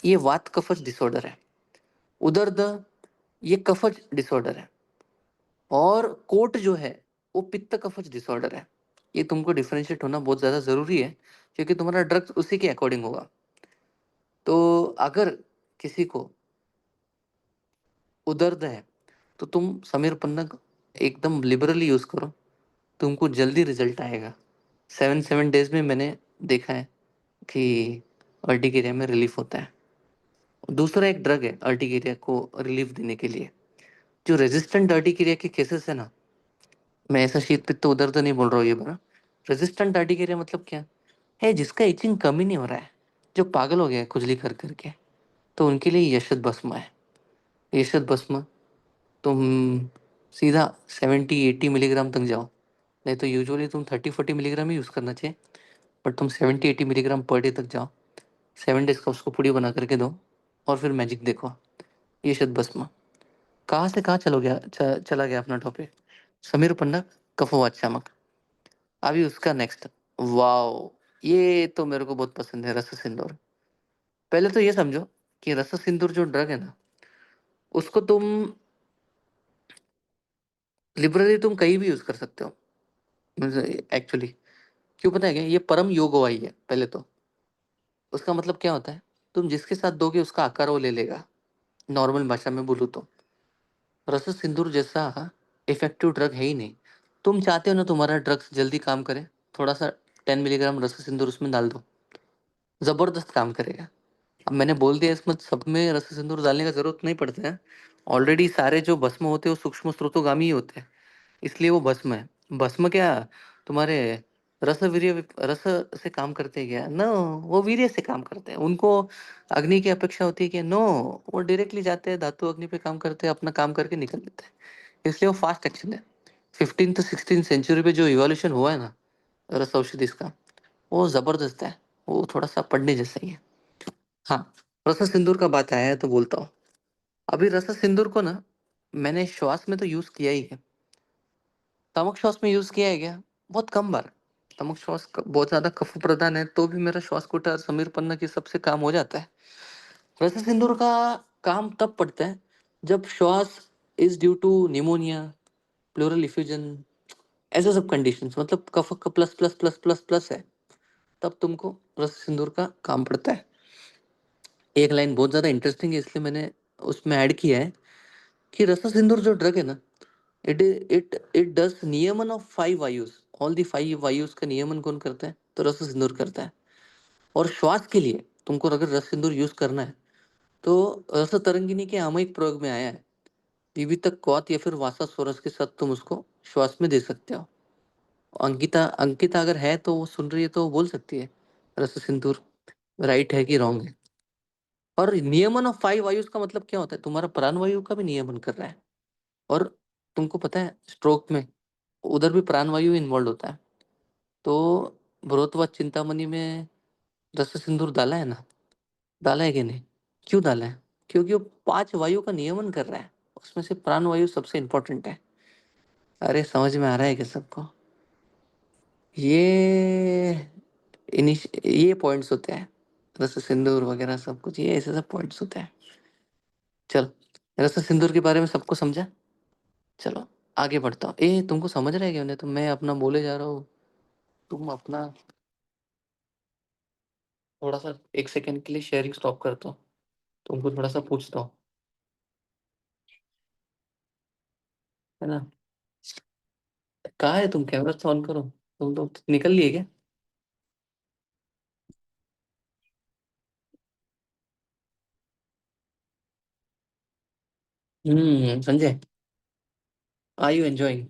ये वात कफज डिसऑर्डर है। उदर्द ये कफज डिसऑर्डर है। और कोट जो है वो पित्त कफज डिसऑर्डर है। ये तुमको डिफरेंशिएट होना बहुत ज्यादा जरूरी है, क्योंकि तुम्हारा ड्रग्स उसी के अकॉर्डिंग होगा। तो अगर किसी को उदर्द है तो तुम समीर पन्नग एकदम लिबरली यूज करो, तुमको जल्दी रिजल्ट आएगा। 7 7 डेज में मैंने देखा है कि अर्टिकेरिया में रिलीफ होता है। दूसरा एक ड्रग है अर्टिकेरिया को रिलीफ देने के लिए, जो रेजिस्टेंट अर्टिकेरिया के केसेस है ना। मैं ऐसा शीत पित्त उदर तो नहीं बोल रहा हूँ ये बड़ा। रेजिस्टेंट अर्टिकेरिया मतलब क्या है? जिसका इचिंग कम ही नहीं हो रहा है, जो पागल हो गया है खुजली कर करके, तो उनके लिए यशद भस्म है। यशद भस्म तुम सीधा 70 80 मिलीग्राम तक जाओ। नहीं तो यूजुअली तुम 30 40 मिलीग्राम ही यूज़ करना चाहिए, बट तुम 70 80 मिलीग्राम पर डे तक जाओ। 7 डेज का उसको पुड़ी बना करके दो, और फिर मैजिक देखो। ये शत भस्म। कहाँ से कहाँ चला गया अपना टॉपिक। समीर पन्ना, कफोवात शामक। अभी उसका नेक्स्ट। वाओ, ये तो मेरे को बहुत पसंद है, रस सिंदूर। पहले तो ये समझो कि रस सिंदूर जो ड्रग है ना, उसको तुम लिबरली तुम कहीं भी यूज कर सकते हो। एक्चुअली क्यों पता है क्या? ये परम योगवाई है पहले तो। उसका मतलब क्या होता है? तुम जिसके साथ दोगे उसका आकार वो ले लेगा। नॉर्मल भाषा में बोलूँ तो रस सिंदूर जैसा इफेक्टिव ड्रग है ही नहीं। तुम चाहते हो ना तुम्हारा ड्रग्स जल्दी काम करे, थोड़ा सा 10 मिलीग्राम रस सिंदूर उसमें डाल दो, जबरदस्त काम करेगा। अब मैंने बोल दिया इसमें सब में रस सिंदूर डालने का जरूरत नहीं पड़ता है। ऑलरेडी सारे जो भस्म होते हैं वो सूक्ष्म स्रोतोगामी ही होते हैं, इसलिए वो भस्म है। भस्म क्या तुम्हारे रस वीर्य रस से काम करते हैं क्या? नो, वो वीर्य से काम करते हैं। उनको अग्नि की अपेक्षा होती है कि नो, वो डायरेक्टली जाते हैं धातु अग्नि पे काम करते हैं, अपना काम करके निकल लेते हैं। इसलिए वो फास्ट एक्शन है। 15th 16th सेंचुरी पे जो इवोल्यूशन हुआ है ना रस औषधि का, वो जबरदस्त है। वो थोड़ा सा पढ़ने जैसा ही है। हाँ, रस सिंदूर का बात आया है तो बोलता हूँ। अभी रस सिंदूर को ना मैंने श्वास में तो यूज किया ही है। तमक श्वास में यूज किया है क्या? बहुत कम बार। तमक श्वास बहुत ज्यादा कफ प्रदान है, तो भी मेरा श्वास कोटा समीर पन्ना की सबसे काम हो जाता है। रस सिंदूर का काम तब पड़ता है जब श्वास is due to pneumonia, pleural effusion, ऐसे सब कंडीशंस, मतलब कफ का plus plus plus plus plus है, तब तुमको रस सिंदूर का काम पड़ता है। एक लाइन बहुत ज्यादा इंटरेस्टिंग है, इसलिए मैंने उसमें ऐड किया है कि रस सिंदूर जो ड्रग है ना, इट डज नियमन ऑफ 5 वायुस। ऑल दी 5 वायुस का नियमन कौन करता है? तो रस सिंदूर करता है। और श्वास के लिए तुमको अगर रस सिंदूर यूज करना है तो रस तरंगिनी के आमयिक प्रयोग में आया है। विवितक क्वाथ या फिर वासा स्वरस के साथ तुम उसको श्वास में दे सकते हो। अंकिता अंकिता अगर है तो वो सुन रही है तो वो बोल सकती है रस सिंदूर राइट है कि रॉन्ग है। और नियमन ऑफ 5 वायुस का मतलब क्या होता है? तुम्हारा प्राण वायु का भी नियमन कर रहा है। और तुमको पता है स्ट्रोक में उधर भी प्राण वायु इन्वॉल्व होता है। तो बृहत्वा चिंतामणि में रस सिंदूर डाला है ना? डाला है कि नहीं? क्यों डाला है? क्योंकि वो 5 वायु का नियमन कर रहा है, उसमें से प्राण वायु सबसे इंपॉर्टेंट है। अरे समझ में आ रहा है क्या सबको? ये ये पॉइंट्स होते हैं, रस सिंदूर वगैरह सब कुछ, ये ऐसे सब पॉइंट्स होते हैं। चल, रस सिंदूर के बारे में सबको समझा? चलो आगे बढ़ता हूँ। तुमको समझ रहा है क्या? नहीं तो मैं अपना बोले जा रहा हूँ, तुम अपना थोड़ा सा 1 सेकंड के लिए शेयरिंग स्टॉप करता हूँ, तुमको थोड़ा सा पूछता हूँ, है ना? कहाँ है तुम? कैमरा तो ऑन करो। तुम तो निकल लिए क्या? Sanjay, are you enjoying?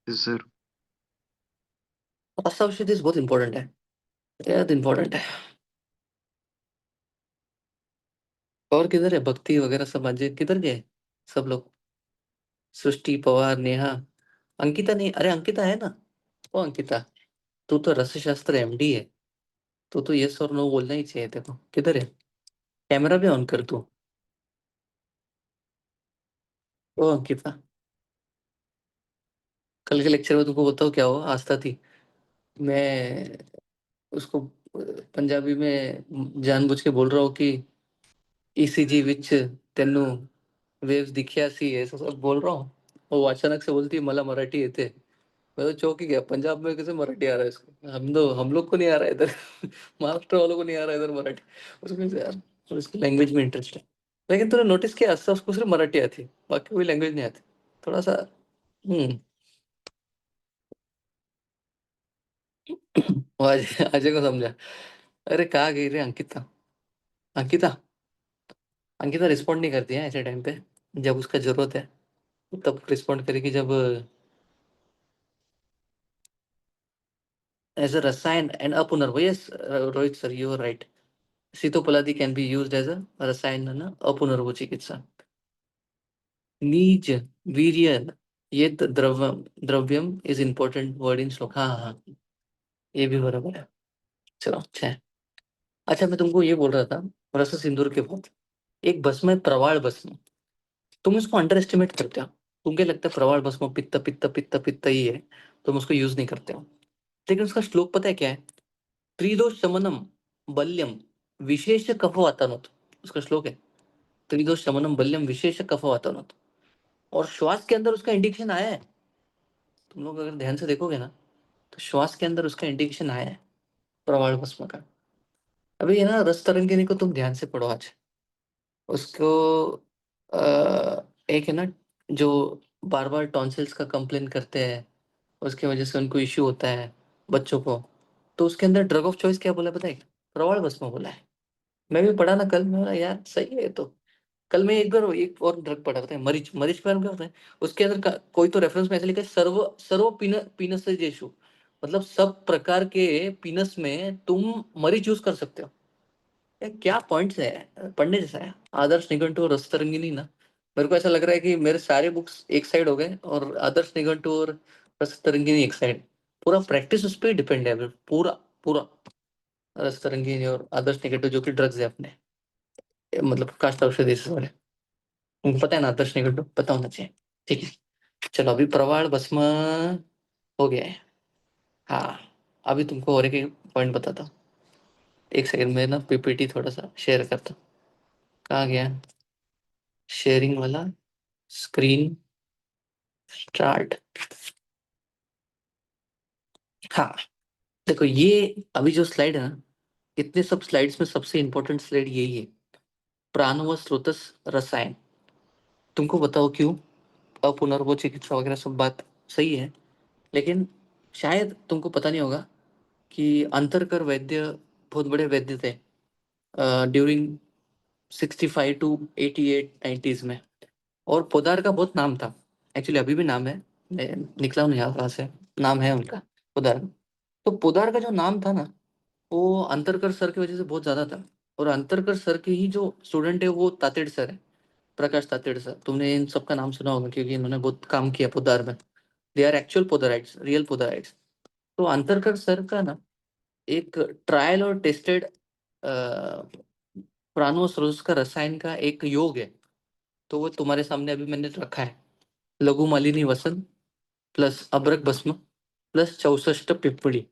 Sir. सब चीज बहुत इंपॉर्टेंट है, बहुत इंपॉर्टेंट है। और किधर है भक्ति वगैरह सब? आज किधर गए सब लोग? सृष्टि, पवार, नेहा, अंकिता नहीं? अरे अंकिता है ना? ओ अंकिता, तू तो रसशास्त्र एमडी है, तू तो यस और नो बोलना ही चाहिए। देखो किधर है, कैमरा भी ऑन कर तू। ओ अंकिता, कल के लेक्चर में तुमको बताओ क्या हुआ? आस्था थी, मैं उसको पंजाबी में जानबूझ के बोल रहा हूँ कि ईसीजी विच तेनू वेव्स दिखिया सी, ऐसा सब बोल रहा हूँ। वो अचानक से बोलती है मला मराठी येते। मैं तो चौंक ही गया, पंजाब में कैसे मराठी आ रहा है इसको, हम लोग को नहीं आ रहा है इधर महाराष्ट्र वालों को नहीं आ रहा है इधर मराठी। उसको कैसे यार, और इसकी लैंग्वेज में इंटरेस्ट है। लेकिन तूने नोटिस किया अच्छा, उसको सिर्फ मराठी आती है, बाकी कोई लैंग्वेज नहीं आती। थोड़ा सा हम्म वो अजय अजय को समझा। अरे कहाँ गई रे अंकिता। अंकिता अंकिता रिस्पॉन्ड नहीं करती है ऐसे टाइम पे, जब उसका जरूरत है तब रिस्पॉन्ड करेगी, जब एज अ रसायन एंड अपुनर्व। Yes Rohit sir, you are right. सीतोपलादी can be used as a रसायन है ना, अपुनर्व चिकित्सा। नीज वीर्यन, ये द्रव्यम द्रव्यम इज इम्पोर्टेंट वर्ड इन श्लोक। हाँ हाँ हाँ, ये भी बराबर है। चलो अच्छा है। अच्छा मैं तुमको ये बोल रहा था, रस सिंदूर के बाद एक भस्म है प्रवाल भस्म। तुम इसको अंडर एस्टिमेट करते हो। तुम क्या लगता है प्रवाल भस्म पित्त पित्त पित्त पित्त ही है, तुम उसको यूज नहीं करते हो। लेकिन उसका श्लोक पता है क्या है? त्रिदोष शमनम बल्यम विशेष कफ वातानुत, उसका श्लोक है। त्रिदोष शमनम बल्यम विशेष कफ वातानुत, और श्वास के अंदर उसका इंडिकेशन आया है। तुम लोग अगर ध्यान से देखोगे ना, तो श्वास के अंदर उसका इंडिकेशन आया है प्रवाल भस्म का। अभी ये ना रस तरंगिणी को तुम ध्यान से पढ़ो आज। उसको एक है ना, जो बार बार टॉन्सिल्स का कंप्लेन करते हैं, उसकी वजह से उनको इश्यू होता है बच्चों को, तो उसके अंदर ड्रग ऑफ चॉइस क्या बोला पता है? प्रवाल भस्म बोला है। मैं भी पढ़ा ना कल, मैं बोला यार सही है ये तो। कल मैं एक बार एक और ड्रग पढ़ा, पता है मरीच, मरीच के बारे में क्या होता है? उसके अंदर कोई तो रेफरेंस में ऐसे लिखा है सर्व सर्व पीनस जेशु, मतलब सब प्रकार के पीनस में तुम मरीच यूज कर सकते हो। यार क्या पॉइंट्स है, पढ़ने जैसा है। आदर्श निघंटु और रस तरंगिणी ना, मेरे को ऐसा लग रहा है कि मेरे सारे बुक्स एक साइड हो गए और आदर्श निघंटु और रस तरंगिणी एक साइड। पूरा प्रैक्टिस उस पर डिपेंड है पूरा पूरा। रस तरंगिणी और आदर्श निघंटु जो कि ड्रग्स है अपने, मतलब काष्ठ औषधि से वाले। तुमको पता है ना आदर्श निघंटु, पता होना चाहिए। ठीक है, चलो अभी प्रवाल भस्म हो गया है। हाँ, अभी तुमको और एक पॉइंट बताता हूँ। एक सेकंड में ना पीपीटी थोड़ा सा शेयर करता हूँ। कहाँ गया शेयरिंग वाला? Screen start. हाँ, देखो ये अभी जो स्लाइड है ना, इतने सब स्लाइड्स में सबसे इंपॉर्टेंट स्लाइड यही है, प्राण व स्रोतस रसायन। तुमको बताओ क्यों? अपुनर्व चिकित्सा वगैरह सब बात सही है, लेकिन शायद तुमको पता नहीं होगा कि अंतरकर वैद्य बहुत बड़े वैद्य थे ड्यूरिंग 65 to 88 90s में। और पोदार का बहुत नाम था, एक्चुअली अभी भी नाम है, मैं निकला हूँ यहाँ कहाँ से, नाम है उनका पोदार। तो पोदार का जो नाम था ना, वो अंतरकर सर की वजह से बहुत ज्यादा था। और अंतरकर सर के ही जो स्टूडेंट है वो तातेड़ सर है, प्रकाश तातेड़ सर। तुमने इन सबका नाम सुना होगा क्योंकि इन्होंने बहुत काम किया पोदार में। They are actual Podarites, real Podarites. तो अंतरकर सर का ना एक ट्रायल और टेस्टेड प्राणोसरोस का रसायन का एक योग है, तो वो तुम्हारे सामने अभी मैंने रखा है। लघु मालिनी वसन प्लस अब्रक भस्म प्लस 64 पिप्पड़ी।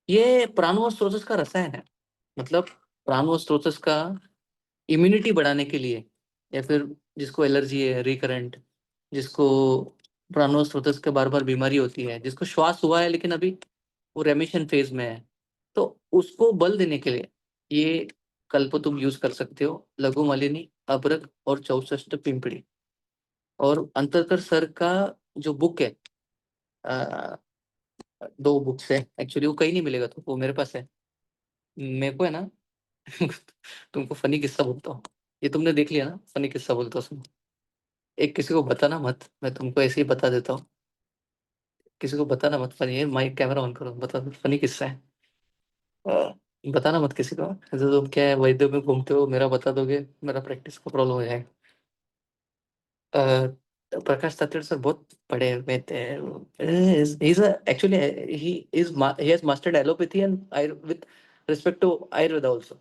ये प्राणोसरोस का रसायन है। मतलब प्राणोसरोस का इम्यूनिटी बढ़ाने के लिए, या फिर जिसको एलर्जी है रिकरेंट, जिसको प्राणोसरोस के बार बार बीमारी होती है, जिसको श्वास हुआ है लेकिन अभी वो रेमिशन फेज में है, तो उसको बल देने के लिए ये कल्प तुम यूज कर सकते हो। लघु मालिनी, अब्रक और 64 पिंपड़ी। और अंतरकर सर का जो बुक है, अ, दो बुक्स है एक्चुअली, वो कहीं नहीं मिलेगा, तो वो मेरे पास है। मेरे को है ना तुमको फनी किस्सा बोलता हूँ। ये तुमने देख लिया ना, फनी किस्सा बोलता हूँ सुनो। एक किसी को बताना मत, मैं तुमको ऐसे ही बता देता हूँ। किसी को बताना मत, फनी है, माइक कैमरा ऑन करो, बता दो फनी किस्सा है। अ, बताना मत किसी को, ऐसे तुम क्या है वैद्य में घूमते हो, मेरा बता दोगे, मेरा प्रैक्टिस का प्रॉब्लम हो जाएगा। प्रकाश तात्या सर बहुत बड़े में थे। Actually he has mastered allopathy and with respect to ayurveda also.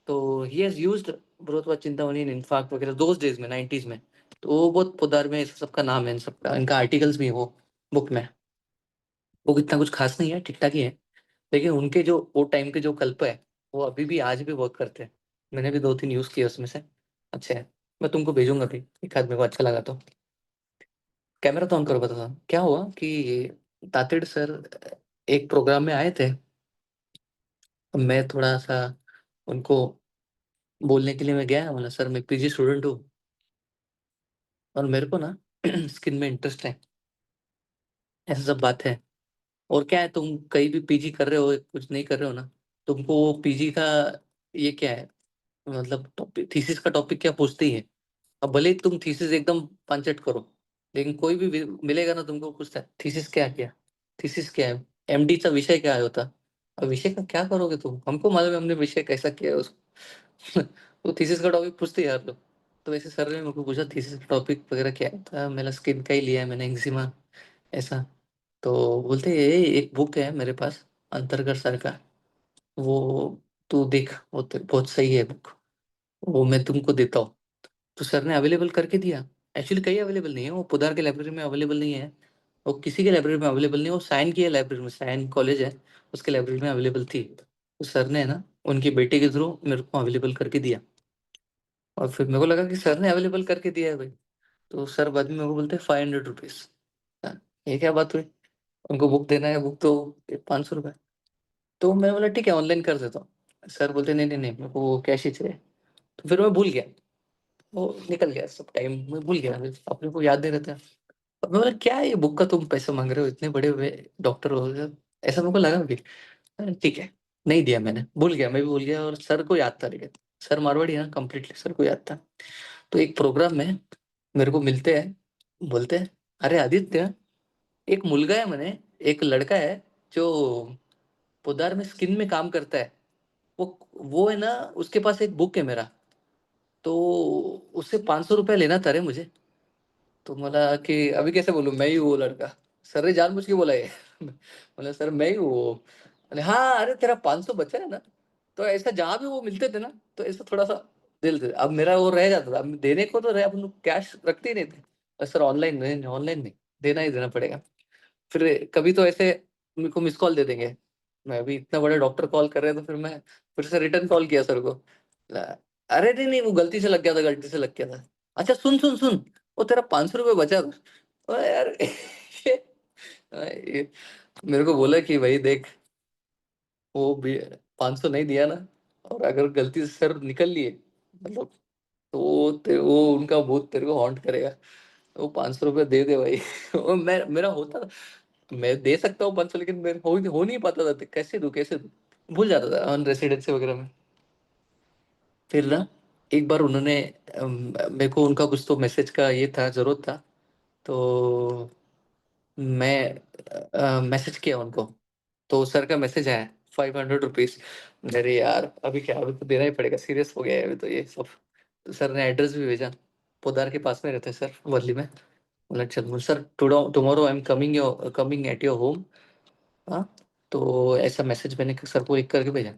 तो he has used ब्रोथवा चिंतामणि इन इनफैक्ट वगैरह दोज डेज में 90s में। तो वो बहुत पोदार में इस सबका नाम है, इन सबका इनका आर्टिकल्स भी है वो बुक में। बुक इतना कुछ खास नहीं है, ठीक ठाक ही है, लेकिन उनके जो वो टाइम के जो कल्प है वो अभी भी आज भी वर्क करते हैं। मैंने भी 2-3 यूज किए उसमें से, अच्छे हैं। मैं तुमको भेजूंगा भी एक आध, मेरे को अच्छा लगा तो। कैमरा तो ऑन करो, बता क्या हुआ कि तातेड़ सर एक प्रोग्राम में आए थे। मैं थोड़ा सा उनको बोलने के लिए मैं गया, बोला सर मैं पीजी स्टूडेंट हूँ और मेरे को ना स्किन में इंटरेस्ट है, ऐसा सब बात है। और क्या है, तुम कहीं भी पीजी कर रहे हो कुछ नहीं कर रहे हो ना, तुमको वो पीजी का ये क्या है, मतलब टॉपिक थीसिस का टॉपिक क्या पूछते ही है। अब भले ही तुम थीसिस एकदम पंचट करो, लेकिन कोई भी मिलेगा ना तुमको पूछता है थीसिस क्या किया, थीसिस क्या है, एमडी का विषय क्या होता। अब विषय का क्या करोगे तुम, हमको मालूम है हमने विषय कैसा किया है उसको। वो थीसिस का टॉपिक पूछते हैं यार लोग। तो वैसे सर ने मेरे को पूछा थीसिस का टॉपिक वगैरह क्या था, मैंने स्किन का ही लिया है, मैंने एक्जिमा ऐसा। तो बोलते ये एक बुक है मेरे पास, अंतरकर सर का, वो तू देख, वो बहुत सही है बुक, वो मैं तुमको देता हूँ। तो सर ने अवेलेबल करके दिया। एक्चुअली कहीं अवेलेबल नहीं है, वो पुधार के लाइब्रेरी में अवेलेबल नहीं है, वो किसी के लाइब्रेरी में अवेलेबल नहीं है, वो साइन की है लाइब्रेरी में, साइन कॉलेज है उसके लाइब्रेरी में अवेलेबल थी। तो सर ने ना उनकी बेटे के थ्रू मेरे को अवेलेबल करके दिया। और फिर मेरे को लगा कि सर ने अवेलेबल करके दिया है भाई। तो सर बाद में मेरे को बोलते हैं 500 रुपीज। ये क्या बात हुई, उनको बुक देना है, बुक तो 500 रुपये। तो मैं बोला ठीक है ऑनलाइन कर देता हूँ। सर बोलते नहीं नहीं नहीं, मेरे को वो कैश ही चाहिए। तो फिर मैं भूल गया, वो निकल गया सब टाइम, मैं भूल गया, अपने को याद नहीं रहता। अब मैं बोला क्या है ये बुक का तुम पैसे मांग रहे हो, इतने बड़े हुए डॉक्टर हो गए, ऐसा मेरे को लगा भी। ठीक है, नहीं दिया, मैंने भूल गया, मैं भी भूल गया और सर को याद था, लेकिन सर मारवाड़ी है ना कम्प्लीटली, सर को याद था। तो एक प्रोग्राम में मेरे को मिलते हैं, बोलते हैं अरे आदित्य, एक मुलगा है, मैंने एक लड़का है जो पोदार में स्किन में काम करता है, वो है ना, उसके पास एक बुक है मेरा, तो उससे 500 रुपये लेना था रे मुझे। तो बोला कि अभी कैसे बोलूं मैं ही हूँ वो लड़का। सर ने जानबूझ के बोला ये। बोला सर मैं ही हूँ वो। बोले हाँ अरे तेरा 500 बचा है ना। तो ऐसा जहां भी वो मिलते थे ना, तो ऐसा थोड़ा सा दिल दे, अब मेरा वो रह जाता था, अब देने को तो रहे, अपन कैश रखते ही नहीं थे। और सर ऑनलाइन नहीं, ऑनलाइन नहीं, देना ही देना पड़ेगा। फिर कभी तो ऐसे मेरे को मिस कॉल दे देंगे, मैं अभी इतना बड़ा डॉक्टर कॉल कर रहे हैं, तो फिर मैं फिर से रिटर्न कॉल किया सर को। अरे नहीं नहीं वो गलती से लग गया था, गलती से लग गया था। अच्छा सुन सुन सुन, वो तेरा 500 रुपये बचा था। अरे यार ये मेरे को बोला कि भाई देख, वो भी 500 नहीं दिया ना, और अगर गलती से सर निकल लिए, मतलब तो वो उनका भूत तेरे को हॉन्ट करेगा। वो 500 रुपये दे दे भाई। और मेरा होता, मैं दे सकता हूँ 500, लेकिन मेरे हो नहीं पाता था, कैसे दूं कैसे दूं, भूल जाता था ऑन रेसिडेंसी वगैरह में। फिर ना एक बार उन्होंने मेरे को उनका कुछ तो मैसेज का ये था, जरूरत था। तो मैं मैसेज किया उनको, तो सर का मैसेज आया 500 रुपीज। अरे यार अभी क्या, अभी तो देना ही पड़ेगा, सीरियस हो गया है अभी तो ये सब। तो सर ने एड्रेस भी भेजा, पोदार के पास में रहते हैं सर, वर्ली में। बोला चल sir, tomorrow I am coming at your home. हाँ, तो ऐसा मैसेज मैंने सर को लिख करके भेजा।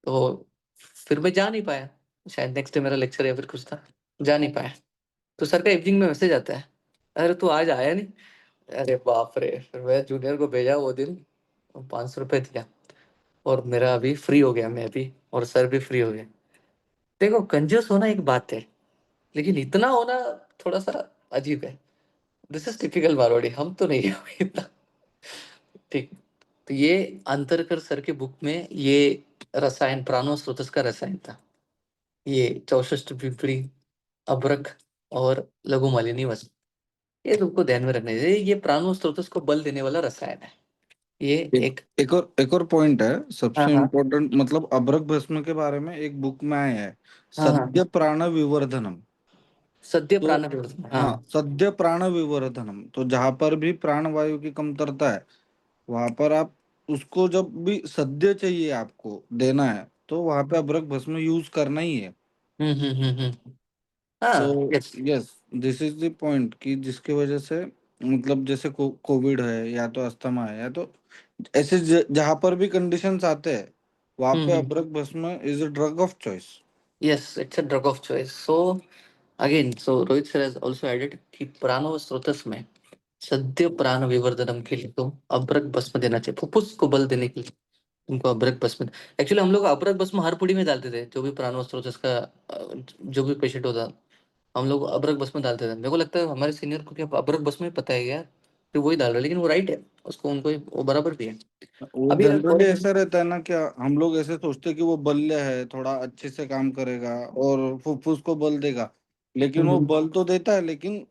तो फिर मैं जा नहीं पाया, शायद नेक्स्ट डे मेरा लेक्चर या फिर कुछ था, जा नहीं पाया। तो सर का इवनिंग में मैसेज आता है, अरे तू आज आया नहीं। अरे बाप रे, फिर मैं जूनियर को भेजा वो दिन, 500 रुपये दिया, और मेरा अभी फ्री हो गया, मैं अभी और सर भी फ्री हो गए। देखो कंजूस होना एक बात है, लेकिन इतना होना थोड़ा सा अजीब है। दिस इज टिपिकल मारवाड़ी, हम तो नहीं है इतना। ठीक। तो ये अंतरकर सर के बुक में ये रसायन, प्राणो स्रोतस का रसायन था, ये 64 पिंपड़ी, अभ्रक और लघु मालिनी वस्तु, ये तुमको ध्यान में रखना चाहिए, ये प्राणो स्रोतस को बल देने वाला रसायन है। ये एक एक, एक और पॉइंट है हाँ सबसे हाँ इम्पोर्टेंट, मतलब अभ्रक भस्म के बारे में एक बुक में आया है, हाँ हाँ, सद्य प्राण विवर्धनम। सद्य तो प्राण विवर्तन, हाँ हाँ, सद्य प्राण विवर्धनम, तो जहां पर भी प्राण वायु की कमतरता है, वहां पर आप उसको जब भी सद्य चाहिए आपको देना है, तो वहां पे अभ्रक भस्म यूज करना ही है। हम्म, हाँ तो yes. Yes, this is the point कि जिसकी वजह से, मतलब जैसे कोविड है या तो अस्थमा है या तो ऐसे जहां पर भी कंडीशंस आते हैं, वहां पे हम्म, अभ्रक भस्म is a drug of choice. yes, it's a drug of choice. So again, so Rohit sir has also added कि प्राणो स्रोतस में सद्य प्राण विवर्धनम के लिए तो अभ्रक भस्म देना चाहिए, फुफ्फुस को बल देने के लिए। तुमको अभ्रक भस्म, एक्चुअली हम लोग अभ्रक भस्म हर पुड़ी में डालते थे, जो भी प्राण स्त्रोत इसका जो भी पेशेंट होता, हम लोग अभ्रक भस्म डालते थे। मेरे को लगता है हमारे सीनियर को क्या अभ्रक भस्म ही पता है यार, फिर वही डाल रहा है, लेकिन वो राइट है, उसको उनको वो बराबर भी है। वो अभी अगर फॉर जनरली ऐसा रहता है ना, क्या हम लोग ऐसे सोचते हैं कि वो बल्ले है, थोड़ा अच्छे से काम करेगा और फुफ्फुस को बल देगा, लेकिन वो हम्म बल तो देता है, लेकिन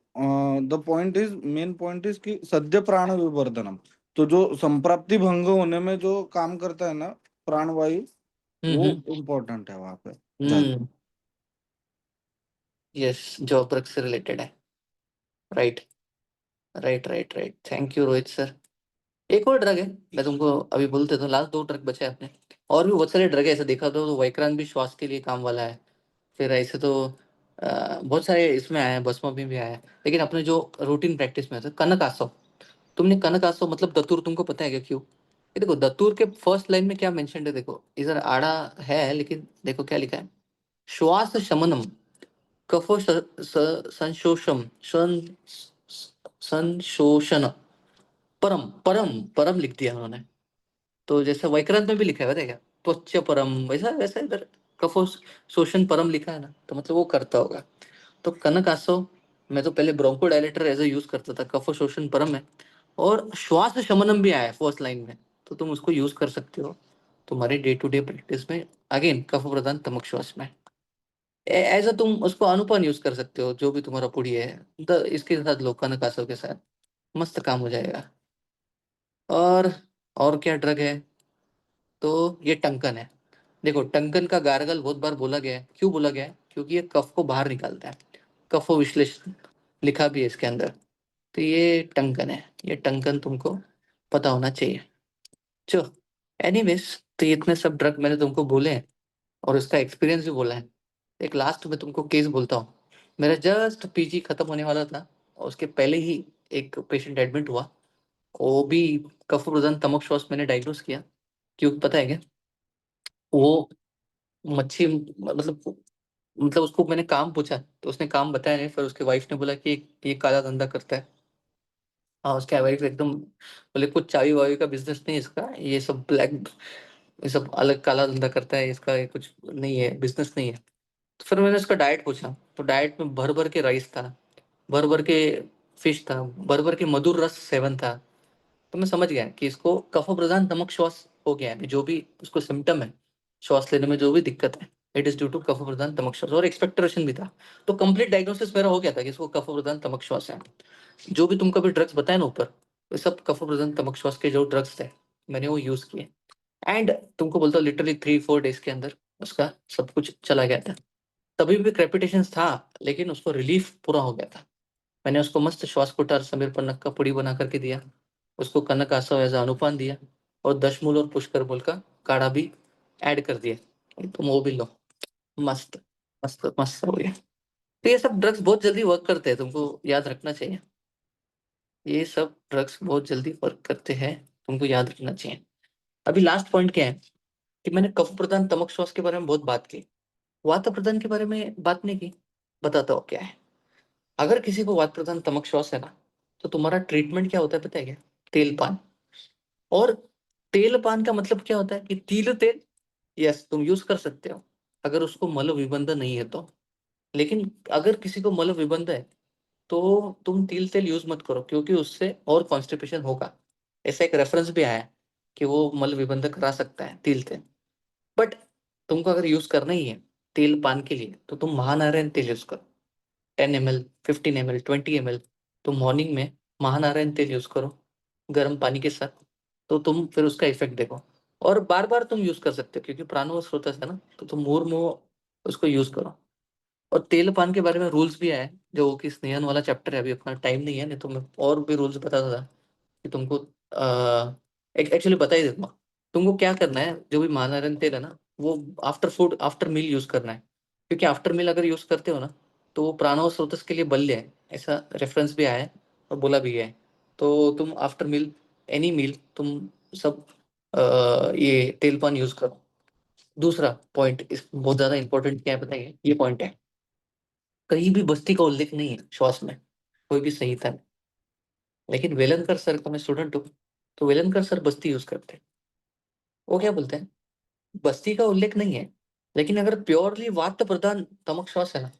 the point is, main point is कि सद्य प्राण विवर्धनम, तो जो संप्राप्ति भंग होने में जो काम करता है ना प्राणवायु, हम्म वो हम्म इम्पोर्टेंट है वहां पे ज्यादा। हम्म यस, जो अभ्रक से रिलेटेड है। Right right right right, thank you Rohit sir. एक और ड्रग है, मैं तुमको अभी बोल देता हूँ, लास्ट 2 ड्रग बचे हैं अपने। और भी बहुत सारे ड्रग है, ऐसे देखा तो वैक्रांत भी श्वास के लिए काम वाला है। फिर ऐसे तो बहुत सारे इसमें आए हैं, भस्म में भी आया है, लेकिन अपने जो रूटीन प्रैक्टिस में है कनक आसव। तुमने कनक आसव मतलब दतूर तुमको पता है क्या, क्यों? ये देखो दतूर के फर्स्ट लाइन में क्या मेंशन है, देखो इधर आड़ा है, लेकिन देखो क्या लिखा है, श्वास शमनम, कफो संशोषम, संशोषण, परम परम परम लिख दिया उन्होंने। तो जैसे वैक्रांत में भी लिखा है पता है क्या, त्वच्च परम, वैसा वैसा इधर कफो शोषण परम लिखा है ना, तो मतलब वो करता होगा। तो कनक आसव, मैं तो पहले ब्रोंको डायलेटर एज यूज करता था, कफो शोषण परम है। और श्वास शमनम भी आया है फर्स्ट लाइन में, तो तुम उसको यूज कर सकते हो तुम्हारे डे टू डे प्रैक्टिस में, अगेन कफ प्रदान तमक श्वास में। ऐसा तुम उसको अनुपान यूज कर सकते हो, जो भी तुम्हारा पुड़ी है, इसके साथ लो, कनक आसव के साथ मस्त काम हो जाएगा। और और क्या ड्रग है, तो ये टंकन है। देखो टंकन का गार्गल बहुत बार बोला गया है, क्यों बोला गया है, क्योंकि ये कफ को बाहर निकालता है, कफो विश्लेषण लिखा भी है इसके अंदर। तो ये टंकन है, ये टंकन तुमको पता होना चाहिए। चलो, एनीवेज, तो ये इतने सब ड्रग मैंने तुमको बोले हैं, और इसका एक्सपीरियंस भी बोला है। एक लास्ट में तुमको केस बोलता हूँ। मेरा जस्ट पीजी खत्म होने वाला था, और उसके पहले ही एक पेशेंट एडमिट हुआ, वो भी कफ प्रदान तमक श्वास मैंने डायग्नोस किया। क्यों पता है क्या, वो मच्छी मतलब उसको मैंने काम पूछा, तो उसने काम बताया नहीं, फिर उसके वाइफ ने बोला कि ये काला धंधा करता है। हाँ, उसके वाइफ एकदम बोले कुछ चाबी वावी का बिजनेस नहीं है इसका, ये सब ब्लैक, ये सब अलग काला धंधा करता है, इसका ये कुछ नहीं है, बिजनेस नहीं है। तो फिर मैंने उसका डाइट पूछा, तो डाइट में भर भर के राइस था, भर भर के फिश था, भर भर के मधुर रस सेवन था। तो मैं समझ गया कि इसको कफ प्रधान नमक श्वास हो गया है, जो भी उसको सिम्टम है, श्वास लेने में जो भी दिक्कत है, इट इज ड्यू टू कफ प्रधान तमक श्वास, और एक्सपेक्टरेशन भी था। तो कंप्लीट डायग्नोसिस मेरा हो गया था कि इसको कफ प्रधान तमक श्वास है। जो भी तुमको भी ड्रग्स बताए ना ऊपर, वो सब कफ प्रधान तमक श्वास के जो ड्रग्स थे, मैंने वो यूज किए। एंड तुमको बोलता हूँ लिटरली 3-4 डेज के अंदर उसका सब कुछ चला गया था। तभी भी क्रेपिटेशन था, लेकिन उसको रिलीफ पूरा हो गया था। मैंने उसको मस्त श्वास कुटार समीर पन्नक का पुड़ी बना करके दिया, उसको कनक आसव एज अनुपान दिया, और दशमूल और पुष्कर बोल का काढ़ा भी ऐड कर दिया, तुम वो भी लो। मस्त मस्त मस्त हो गया। तो ये सब ड्रग्स बहुत जल्दी वर्क करते हैं, तुमको याद रखना चाहिए। ये सब ड्रग्स बहुत जल्दी वर्क करते हैं, तुमको याद रखना चाहिए। अभी लास्ट पॉइंट क्या है, कि मैंने कफ प्रदान तमक श्वास के बारे में बहुत बात की, वात प्रदान के बारे में बात नहीं की। बताता हूँ क्या है। अगर किसी को वात प्रदान तमक श्वास है ना, तो तुम्हारा ट्रीटमेंट क्या होता है पता है क्या, तेल पान। और तेल पान का मतलब क्या होता है, कि तिल तेल, यस तुम यूज कर सकते हो, अगर उसको मल विबंध नहीं है तो। लेकिन अगर किसी को मल विबंध है, तो तुम तिल तेल यूज मत करो, क्योंकि उससे और कॉन्स्टिपेशन होगा। ऐसा एक रेफरेंस भी आया है कि वो मल विबंध करा सकता है तिल तेल। बट तुमको अगर यूज करना ही है तेल पान के लिए, तो तुम महानारायण तेल यूज करो, 10 ml, 15 ml, 20 ml। तुम मॉर्निंग में महानारायण तेल यूज करो गर्म पानी के साथ, तो तुम फिर उसका इफेक्ट देखो। और बार बार तुम यूज कर सकते हो, क्योंकि प्राणव स्रोत है ना, तो तुम मुंह उसको यूज करो। और तेल पान के बारे में रूल्स भी आए, जो कि स्नेहन वाला चैप्टर है, अभी अपना टाइम नहीं है, नहीं तो मैं और भी रूल्स बताता था कि तुमको एक्चुअली बता ही देता हूँ। तुमको क्या करना है, जो भी महानारायण तेल है ना, वो after food after meal use करना है, क्योंकि आफ्टर मील अगर यूज करते हो ना, तो वो प्राणव स्रोतस के लिए बल्य है, ऐसा रेफरेंस भी आया है और बोला भी है। तो तुम आफ्टर मील, एनी मील, तुम सब ये तेल पान यूज करो। दूसरा पॉइंट इस बहुत ज्यादा इंपॉर्टेंट क्या है बताइए, ये पॉइंट है, कहीं भी बस्ती का उल्लेख नहीं है श्वास में, कोई भी संहिता में। लेकिन वेलनकर सर का मैं स्टूडेंट हूँ, तो वेलनकर सर बस्ती यूज करते हैं। वो क्या बोलते हैं, बस्ती का उल्लेख नहीं है, लेकिन अगर प्योरली वात प्रधान तमक श्वास है ना,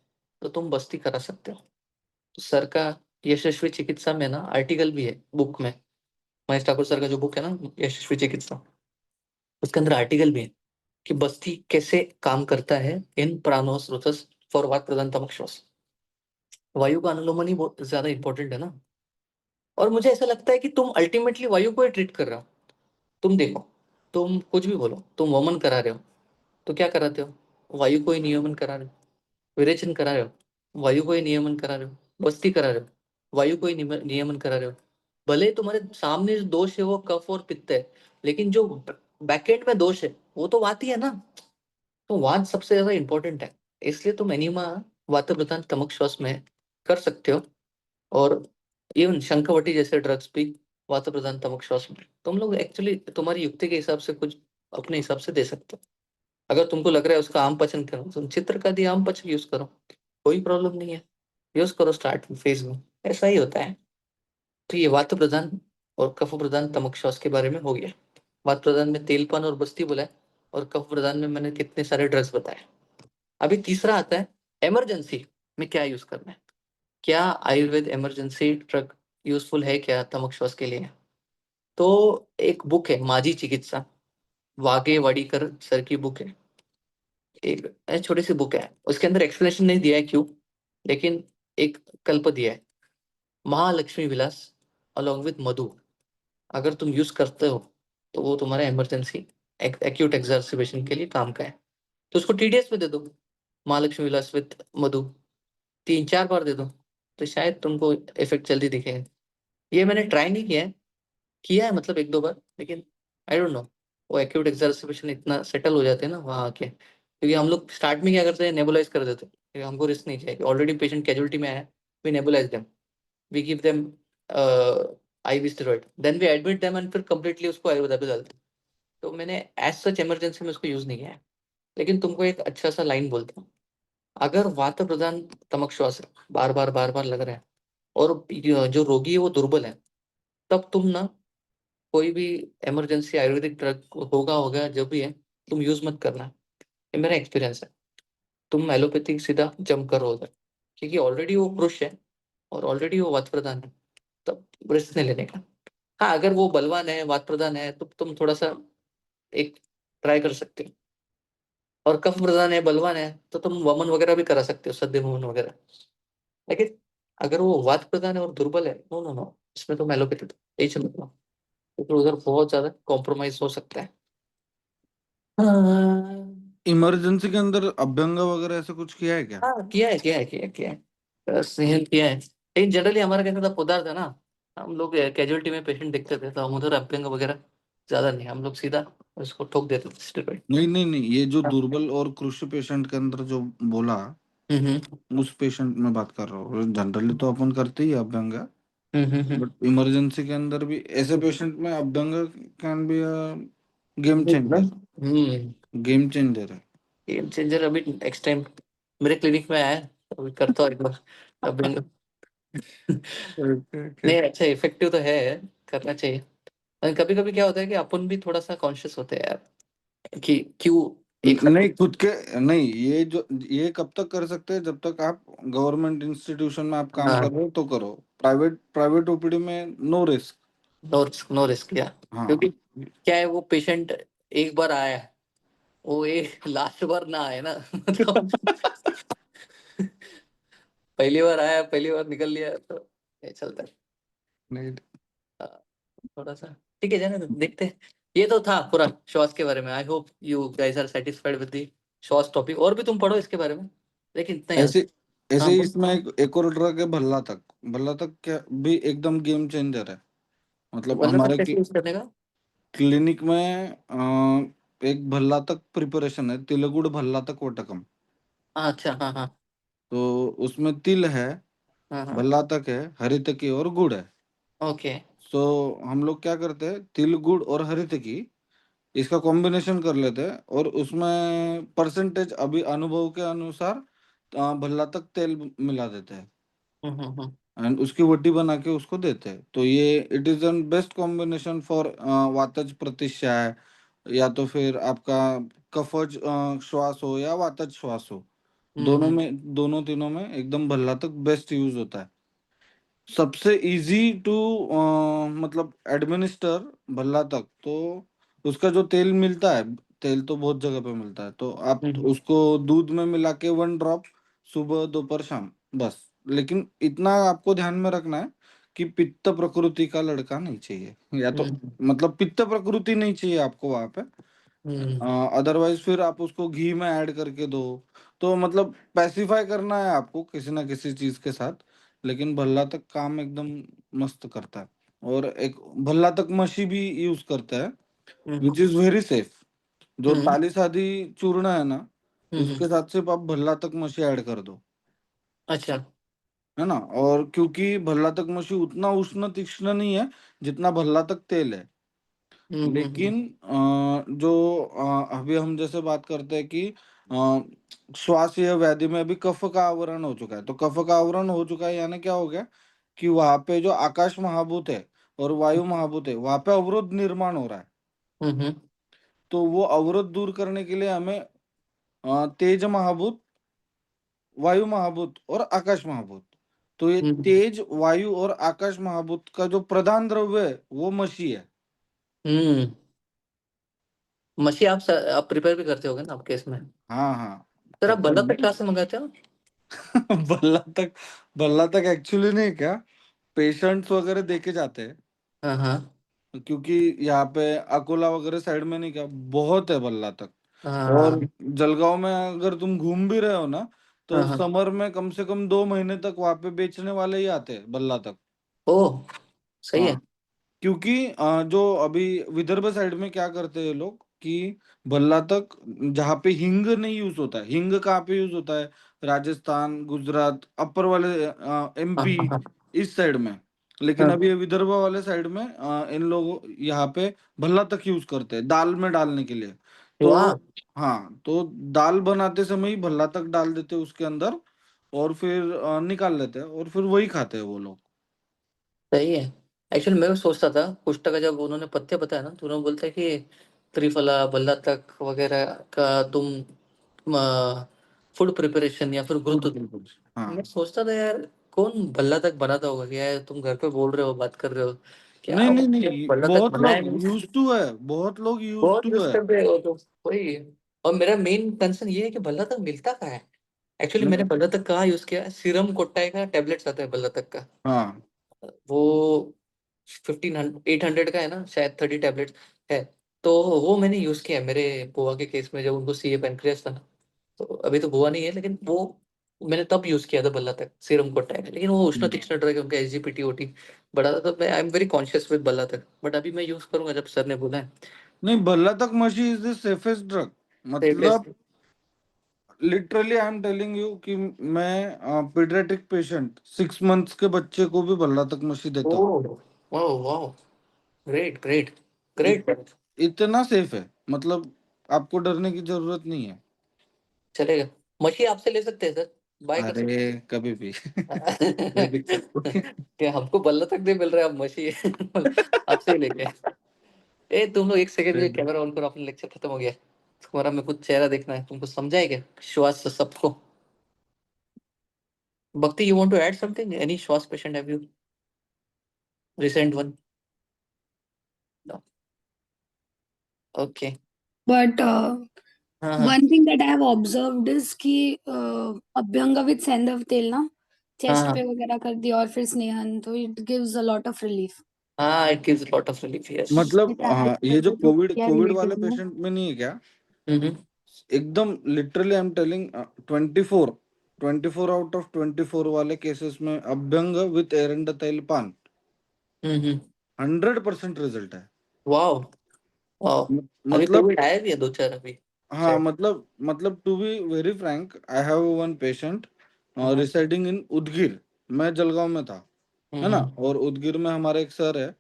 तो तुम बस्ती करा सकते हो। तो सर का यशस्वी चिकित्सा में ना आर्टिकल भी है बुक में, महेश ठाकुर सर का जो बुक है ना यशस्वी चिकित्सा, उसके अंदर आर्टिकल भी है कि बस्ती कैसे काम करता है इन प्राणोस्रोतस फॉर वात प्रधान तमक श्वास। वायु का अनुलोमन ही बहुत ज्यादा इंपॉर्टेंट है ना। और मुझे ऐसा लगता है कि तुम अल्टीमेटली वायु को ही ट्रीट कर रहे हो। तुम देखो, तुम कुछ भी बोलो, तुम वमन करा रहे हो तो क्या कराते हो, वायु को ही नियमन करा रहे हो। विरेचन करा रहे हो, वायु को ही नियमन करा रहे हो। बस्ती करा रहे हो, वायु को ही नियमन करा रहे हो। भले ही तुम्हारे सामने जो दोष है वो कफ और पित्त है, लेकिन जो बैकएंड में दोष है वो तो वात ही है ना। तो वात सबसे ज्यादा इंपॉर्टेंट है, इसलिए तुम एनिमा वात प्रधान तमक श्वास में कर सकते हो। और इवन शंखवटी जैसे ड्रग्स भी वात प्रधान तमक श्वास में तुम लोग एक्चुअली तुम्हारी युक्ति के हिसाब से कुछ अपने हिसाब से दे सकते हो। अगर तुमको लग रहा है उसका आम पचन करो, तुम चित्र का दिया आम पचन यूज करो, कोई प्रॉब्लम नहीं है, यूज करो स्टार्ट फेज में। ऐसा ही होता है। तो ये वात प्रधान और कफ प्रधान तमक श्वास के बारे में हो गया। वात प्रधान में तेलपान और बस्ती बोला है, और कफ प्रधान में मैंने कितने सारे ड्रग्स बताए। अभी तीसरा आता है इमरजेंसी में क्या यूज करना है। क्या आयुर्वेद इमरजेंसी ड्रग यूजफुल है क्या तमक श्वास के लिए। तो एक बुक है माझी चिकित्सा, वागे वाडीकर सर की बुक है। एक छोटी सी बुक है, उसके अंदर एक्सप्लेनेशन नहीं दिया है क्यों, लेकिन एक कल्प दिया है, महालक्ष्मी विलास अलॉन्ग विद मधु। अगर तुम यूज करते हो तो वो तुम्हारा इमरजेंसी एक्यूट एक्सर्सिबेशन के लिए काम का है। तो उसको टीडीएस में दे दो, महालक्ष्मी विलास विद मधु, 3-4 बार दे दो, तो शायद तुमको इफेक्ट जल्दी दिखेगा। ये मैंने ट्राई नहीं किया है मतलब 1-2 बार, लेकिन आई डोंट नो, वो एक्यूट एक्सर्सिबेशन इतना सेटल हो जाते हैं ना वहाँ आके। क्योंकि हम लोग स्टार्ट में क्या करते हैं, नेबुलाइज कर देते हैं, क्योंकि हमको रिस्क नहीं चाहिए, ऑलरेडी पेशेंट कैजुअलिटी में आया है, we nebulize them, we give them IV steroid, then we admit them and फिर कंप्लीटली उसको आयुर्वेदा पे डालते हैं। तो मैंने एज सच इमरजेंसी में उसको यूज नहीं किया है। लेकिन तुमको एक अच्छा सा लाइन बोलता हूँ, अगर वात प्रधान तमक श्वास बार बार लग रहा है और जो रोगी है वो दुर्बल है, तब तुम ना कोई भी इमरजेंसी आयुर्वेदिक ड्रग होगा जो भी है, तुम यूज मत करना। ये मेरा एक्सपीरियंस है। तुम एलोपैथिक सीधा जंप करो उधर, क्योंकि ऑलरेडी वो पुरुष है और ऑलरेडी वो वात प्रधान है, तब रिस्क नहीं लेने का। हाँ, अगर वो बलवान है वात प्रधान है तो तुम थोड़ा सा एक ट्राई कर सकते हो। और कफ प्रधान है बलवान है तो तुम वमन वगैरह भी करा सकते हो, सद्य वमन वगैरह। लेकिन अगर वो वात प्रधान है और दुर्बल है, नो नो नो, इसमें तो एलोपैथी टेंशन मत लो, क्योंकि उधर बहुत ज्यादा कॉम्प्रोमाइज हो सकता है। हाँ। इमरजेंसी के अंदर अभ्यंग वगैरह ऐसा कुछ किया है क्या? हाँ, किया है, स्नेहल किया है, लेकिन जनरली हमारा कैसा था पदार्थ है ना, हम लोग कैजुअलिटी में पेशेंट देखते थे तो हम उधर अभ्यंग वगैरह ज्यादा नहीं, हम लोग सीधा उसको ठोक देते थे स्टेरॉइड। नहीं नहीं नहीं, ये जो हाँ। दुर्बल और कृषि पेशेंट के अंदर जो बोला, हम्म उस पेशेंट में बात कर रहा हूँ। जनरली तो अपन करते ही अभ्यंग, हम्म। बट इमरजेंसी के अंदर भी ऐसे पेशेंट में अभ्यंग can be game changer. Hmm. Game changer है। गेम चेंजर अभी नेक्स्ट टाइम मेरे क्लिनिक में आया है, अभी करता हूँ एक बार अभ्यंग। Okay okay. नहीं, अच्छा इफेक्टिव तो है, करना चाहिए। कभी कभी क्या होता है कि अपन भी थोड़ा सा कॉन्शियस होते हैं यार, कि क्यों एक साथ। नहीं खुद के नहीं, ये जो ये कब तक कर सकते हैं, जब तक आप गवर्नमेंट इंस्टीट्यूशन में आप काम कर हाँ, रहे हो तो करो। प्राइवेट प्राइवेट ओपीडी में नो रिस्क। नो रिस्क या, क्योंकि हाँ। क्या है, वो पेशेंट एक बार आया है, वो एक लास्ट बार ना आए ना मतलब पहली बार आया, पहली बार निकल लिया, तो ये चलता है। नहीं। हाँ, थोड़ा सा ठीक है, जाने दो, देखते हैं। ये तो था पूरा श्वास के बारे में। I hope you guys are satisfied with the श्वास टॉपिक, और भी तुम पढ़ो इसके बारे में, लेकिन इतना याद। ऐसे ऐसे हाँ ही बोल। इसमें एक और ड्रग है भल्ला तक। भल्ला तक क्या भी एकदम गेम चेंजर है। मतलब वरना तक हमारे कैसे यूज करने का। क्लिनिक में एक भल्ला तक प्रिपरेशन है, तिलगुड़ भल्ला तक वटकम। हाँ, अच्छा, हाँ हाँ तो उसमें तिल है, हाँ हाँ। भल्ला तक है, हरितकी और गुड़ है। ओके। सो हम लोग क्या करते हैं, तिल गुड़ और हरितकी इसका कॉम्बिनेशन कर लेते हैं, और उसमें परसेंटेज अभी अनुभव के अनुसार भल्ला तक तेल मिला देते हैं, हम्म। एंड उसकी वड्डी बना के उसको देते हैं। तो ये it is an best combination for वातज प्रतिष्ठा है, या तो फिर आपका कफज श्वास हो या वातज श्वास हो, दोनों हम्म में, दोनों तीनों में एकदम भल्लातक बेस्ट यूज होता है। सबसे इजी टू मतलब एडमिनिस्टर भल्लातक, तो उसका जो तेल मिलता है, तेल तो बहुत जगह पे मिलता है, तो आप हम्म उसको दूध में मिला के 1 ड्रॉप सुबह दोपहर शाम, बस। लेकिन इतना आपको ध्यान में रखना है कि पित्त प्रकृति का लड़का नहीं चाहिए, या तो हम्म मतलब पित्त प्रकृति नहीं चाहिए आपको वहां पे। हम्म अदरवाइज फिर आप उसको घी में ऐड करके दो, तो मतलब पैसिफाई करना है आपको किसी ना किसी चीज के साथ। लेकिन भल्ला तक काम एकदम मस्त करता है। और एक भल्ला तक मशी भी यूज करता है, हम्म विच इज वेरी सेफ। जो हम्म ताली सादी चूर्ण है ना, हम्म, उसके साथ सिर्फ आप भल्ला तक मशी ऐड कर दो, अच्छा। है ना। और क्योंकि भल्ला तक मशी उतना उष्ण तीक्ष्ण नहीं है जितना भल्ला तक तेल है। हम्म। लेकिन जो अभी हम जैसे बात करते हैं कि श्वास या व्याधि में अभी कफ का आवरण हो चुका है, तो कफ का आवरण हो चुका है यानी क्या हो गया कि वहां पे जो आकाश महाभूत है और वायु महाभूत है, वहां पे अवरोध निर्माण हो रहा है। हम्म तो वो अवरोध दूर करने के लिए हमें तेज महाभूत, वायु महाभूत और आकाश महाभूत, तो ये हम्म तेज वायु और आकाश महाभूत का जो प्रधान द्रव्य है वो मशी है। हम्म। मछली आप प्रिपेयर भी करते होगे ना आपके इसमें? हाँ हाँ, सर आप करते बल्ला हैं तक ना। कहाँ से मंगाते हो? बल्ला तक, बल्ला तक एक्चुअली नहीं, क्या पेशेंट्स वगैरह देके जाते हैं, हाँ हाँ क्योंकि यहाँ पे अकोला वगैरह साइड में नहीं, क्या बहुत है बल्ला तक। और हाँ जलगांव में अगर तुम घूम भी रहे हो ना, हाँ तो हाँ। समर में कम से कम 2 महीने तक वहां पे बेचने वाले ही आते हैं बल्ला तक। ओह, सही है। हाँ, क्योंकि जो अभी विदर्भ साइड में क्या करते हैं लोग कि भल्ला तक, जहाँ पे हिंग नहीं यूज होता है, हिंग कहाँ पे यूज होता है, राजस्थान गुजरात अपर वाले हाँ एमपी, हाँ इस साइड में। लेकिन हाँ। अभी ये विदर्भ वाले साइड में इन लोगों यहाँ पे भल्ला तक यूज करते हैं दाल में डालने के लिए। वाह, तो हाँ, तो दाल बनाते समय ही भल्ला तक डाल देते हैं उसके अंदर, और फिर निकाल लेते हैं और फिर वही खाते हैं वो लोग। सही है। एक्चुअली मैं भी सोचता था कुष्ठ का, जब उन्होंने पत्ते बताया ना तो उन्होंने बोलता है कि त्रिफला बल्ला तक वगैरह का तुम फूड प्रिपरेशन या फिर फूड गुरुत। प्रिपरेशन, मैं हाँ। सोचता था यार कौन भल्ला तक बनाता होगा, क्या है तुम घर पे बोल रहे हो, बात कर रहे हो, क्या नहीं वो नहीं नहीं, भल्ला तक बहुत बनाया लोग नहीं? यूज टू है, बहुत लोग यूज बहुत टू यूज है। कर रहे हो तो वही है। और मेरा मेन कंसर्न ये है कि भल्ला तक मिलता कहाँ है? एक्चुअली मैंने नहीं, भल्ला तक कहाँ यूज किया है, सीरम कोट्टाई का टेबलेट्स आता है भल्ला तक का। हाँ। वो 1500 800 का है ना शायद, 30 टैबलेट है। तो वो मैंने यूज किया है मेरे बुआ के केस में, जब उनको सीए पेनक्रियास था ना। तो अभी तो बुआ नहीं है, लेकिन वो मैंने तब यूज किया था बल्ला तक सीरम कोट्टाई का। लेकिन वो उष्ण हम्म। तीक्ष्ण ड्रग है, उनका एसजीपीटी ओटी बड़ा था, तो मैं I am very conscious with बल्ला तक। बट अभी मैं यूज करूंगा जब सर ने बोला है। नहीं, भल्ला तक मशी इज द सेफेस्ट ड्रग। मतलब safest. Literally I am telling you कि मैं पीडियाट्रिक पेशेंट 6 मंथ्स के बच्चे को भी भल्ला तक मशी देता हूँ। ओह, वाह वाह, ग्रेट ग्रेट इत, ग्रेट। इतना सेफ है, मतलब आपको डरने की जरूरत नहीं है। चलेगा। मछली आपसे ले सकते हैं सर, बाय कर सकते अरे कभी भी कोई दिक्कत नहीं। क्या हमको बल्ला तक नहीं मिल रहा है, आप मछली आपसे ही लेके। ए तुम लोग एक सेकंड में कैमरा ऑन करो, अपना लेक्चर खत्म हो गया। तुम्हारा मेरे को चेहरा देखना है, तुमको समझाए क्या श्वास से सबको? Bhakti, you want to add something, any श्वास patient have you, recent one? Okay. But हाँ हाँ one thing that I have observed is कि अभ्यंग with सेंधव तेल ना हाँ चेस्ट हाँ पे वगैरह कर दिया और फिर स्नेहन, तो it gives a lot of relief. हाँ, it gives lot of relief, yes. मतलब ऐसा हाँ, ये जो ऐसा तो कोविड क्या कोविड वाले रिलेटिव में। पेशेंट में नहीं है क्या, हम्म एकदम लिटरली आई एम टेलिंग, 24 वाले केसेस में अभ्यंग विथ एरंड तैल पान हम्म। 100% रिजल्ट है। Wow wow. अभी मतलब कोविड आया भी है दो चार अभी हाँ, शायद। मतलब to be very frank, I have one patient हाँ रिसाइडिंग इन उदगीर। मैं जलगांव में था, है ना। हम्म और उदगीर में हमारे एक सर है,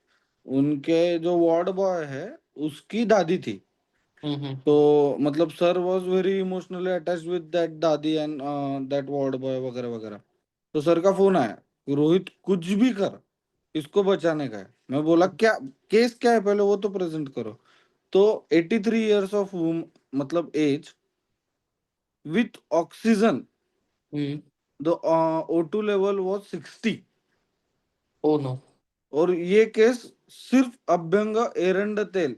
उनके जो वार्ड बॉय है उसकी दादी थी। हम्म। तो मतलब sir was very emotionally attached with that दादी एंड दैट वार्ड बॉय वगैरह वगैरह। तो सर का फोन आया कि रोहित कुछ भी कर, इसको बचाने का है। मैं बोला क्या केस क्या है, पहले वो तो प्रेजेंट करो। तो 83 years of मतलब age with oxygen hmm. The O2 level was 60। Oh no. और ये केस सिर्फ अभ्यंग एरंड तेल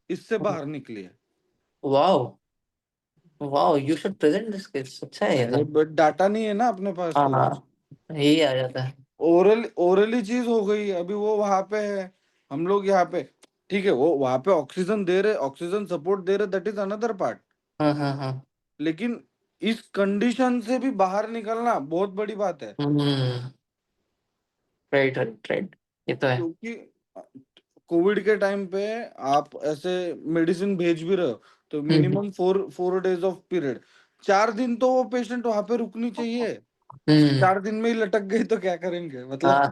इससे बाहर निकली है। Wow. Wow, you should present this case. अच्छा है ये अरे तो। बट डाटा नहीं है ना अपने पास, हाँ तो हाँ, यही आ जाता है। ओरली चीज हो गई। अभी वो वहां पे है, हम लोग यहाँ पे। ठीक है, वो वहां पे ऑक्सीजन दे रहे, ऑक्सीजन सपोर्ट दे रहे, दैट इज अनदर पार्ट। हाँ हाँ हाँ। लेकिन इस कंडीशन से भी बाहर निकलना बहुत बड़ी बात है। हम्म। राइट राइट राइट, ये तो है। क्योंकि कोविड के टाइम पे आप ऐसे मेडिसिन भेज भी रहे हो, तो हम्म मिनिमम 4 days ऑफ पीरियड, 4 दिन तो वो पेशेंट वहां पे रुकनी चाहिए। हम्म। 4 दिन में ही लटक गई तो क्या करेंगे मतलब। हाँ।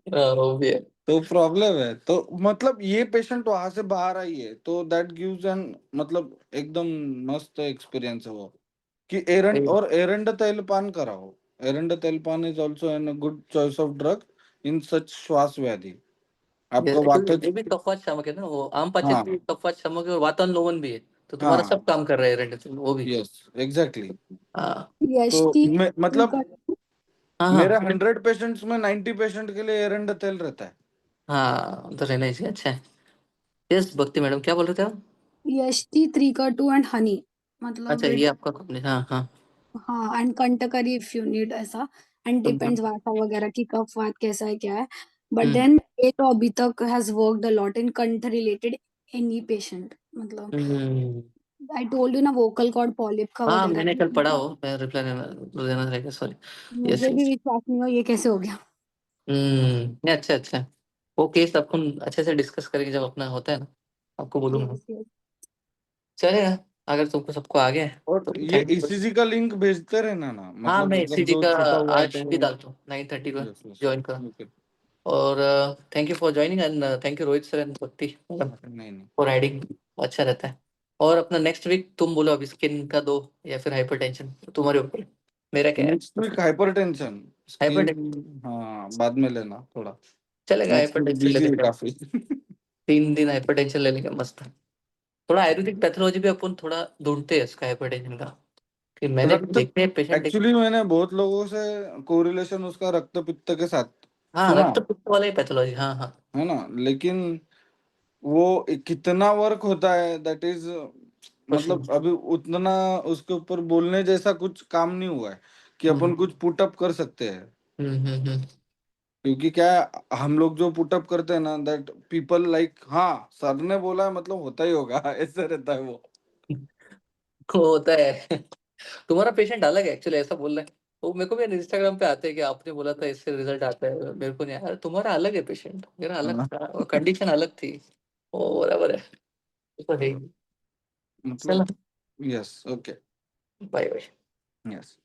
हाँ, वो भी है। तो प्रॉब्लम है, तो मतलब ये पेशेंट वहां से बाहर आई है, तो दैट गिव्स एन मतलब एकदम मस्त एक्सपीरियंस है वो। कि एरंड और एरंड तेलपान कराओ। एरंड तेलपान is also an good choice of drug in such श्वास व्याधि। आपका क्योंकि वातज। ये भी कफवात शामक है ना, वो आम पाचक हाँ, भी कफवात शामक है और वातानुलोमन भी है। तो तुम्हारा हाँ, सब काम कर रहा है रेंडल वो भी। Yes, exactly. हाँ तो यष्टि मतलब हाँ मेरे हाँ 100 पेशेंट्स में 90 पेशेंट के लिए एरंड तेल रहता है। हाँ, तो रहना ही चाहिए। अच्छा है। यस भक्ति मैडम, क्या बोल रहे थे आप? यष्टि 3 एंड हनी, मतलब अच्छा, ये इट, आपका कंपनी, हाँ हाँ। हाँ, एंड कंटकरी इफ यू नीड ऐसा, एंड डिपेंड्स वाता वगैरह की कफ वात कैसा है क्या है, बट हम्म देन ये तो अभी तक has worked a lot in कंठ रिलेटेड एनी पेशेंट, मतलब हम्म। आई टोल्ड यू ना वोकल कॉर्ड पॉलिप का हाँ, वगैरह मैंने भी, कल पढ़ा मतलब हो, मैं रिप्लाई देना देना रहेगा, सॉरी। यस मुझे भी यस। विश्वास नहीं हुआ ये कैसे हो गया। नहीं, अच्छा अच्छा। वो केस आपको अच्छे से डिस्कस करेंगे जब अपना होता है ना, आपको बोलूंगा। Yes yes. चलेगा, अगर तुमको सबको आ गया है, और तो ये थैंक यू। ईसीजी का लिंक भेजते रहना ना, हाँ, मतलब मैं अगर एसीडी जो का छूटा हुआ है आज तो। भी डालता हूँ 9:30 को। यस, यस, ज्वाइन करो। ओके। और thank you for joining and thank you Rohit sir and भक्ति मैडम नहीं, नहीं। For adding. अच्छा रहता है। और अपना नेक्स्ट वीक तुम बोलो, अभी स्किन का दो या फिर हाइपरटेंशन, तुम्हारे ऊपर है। मेरा क्या है? Next week hypertension, skin. Hypertension हाँ, बाद में लेना थोड़ा। चलेगा, नेक्स्ट वीक हाइपरटेंशन ले बिजी है लेंगे। काफी। 3 दिन हाइपरटेंशन ले लेंगे, मस्त। थोड़ा आयुर्वेदिक पैथोलॉजी भी अपन थोड़ा ढूंढते हैं इसका, हाइपरटेंशन का, कि मैंने भी रक्त, देखे पेशेंट देखे। एक्चुअली मैंने बहुत लोगों से कोरिलेशन उसका रक्त पित्त के साथ हाँ, सुना, रक्त पित्त वाला ही पैथोलॉजी, हाँ हाँ। है ना। लेकिन वो कितना वर्क होता है, दैट इज क्वेश्चन। मतलब अभी उतना उसके ऊपर बोलने जैसा कुछ काम नहीं हुआ है कि अपन कुछ पुटअप कर सकते हैं। हम्म। क्योंकि क्या है, हम लोग जो पुटअप करते हैं ना, दैट पीपल लाइक, हाँ सर ने बोला है मतलब होता ही होगा। ऐसे रहता है वो। वो होता है। तुम्हारा पेशेंट अलग है एक्चुअली, ऐसा बोल रहे हैं। वो मेरे को भी इंस्टाग्राम पे आते हैं कि आपने बोला था इससे रिजल्ट आता है, मेरे को नहीं आया। तुम्हारा अलग है पेशेंट, मेरा अलग हाँ, था, कंडीशन अलग थी। वो बराबर है। वो तो है ही। चलो, मतलब yes, okay, bye bye. Yes.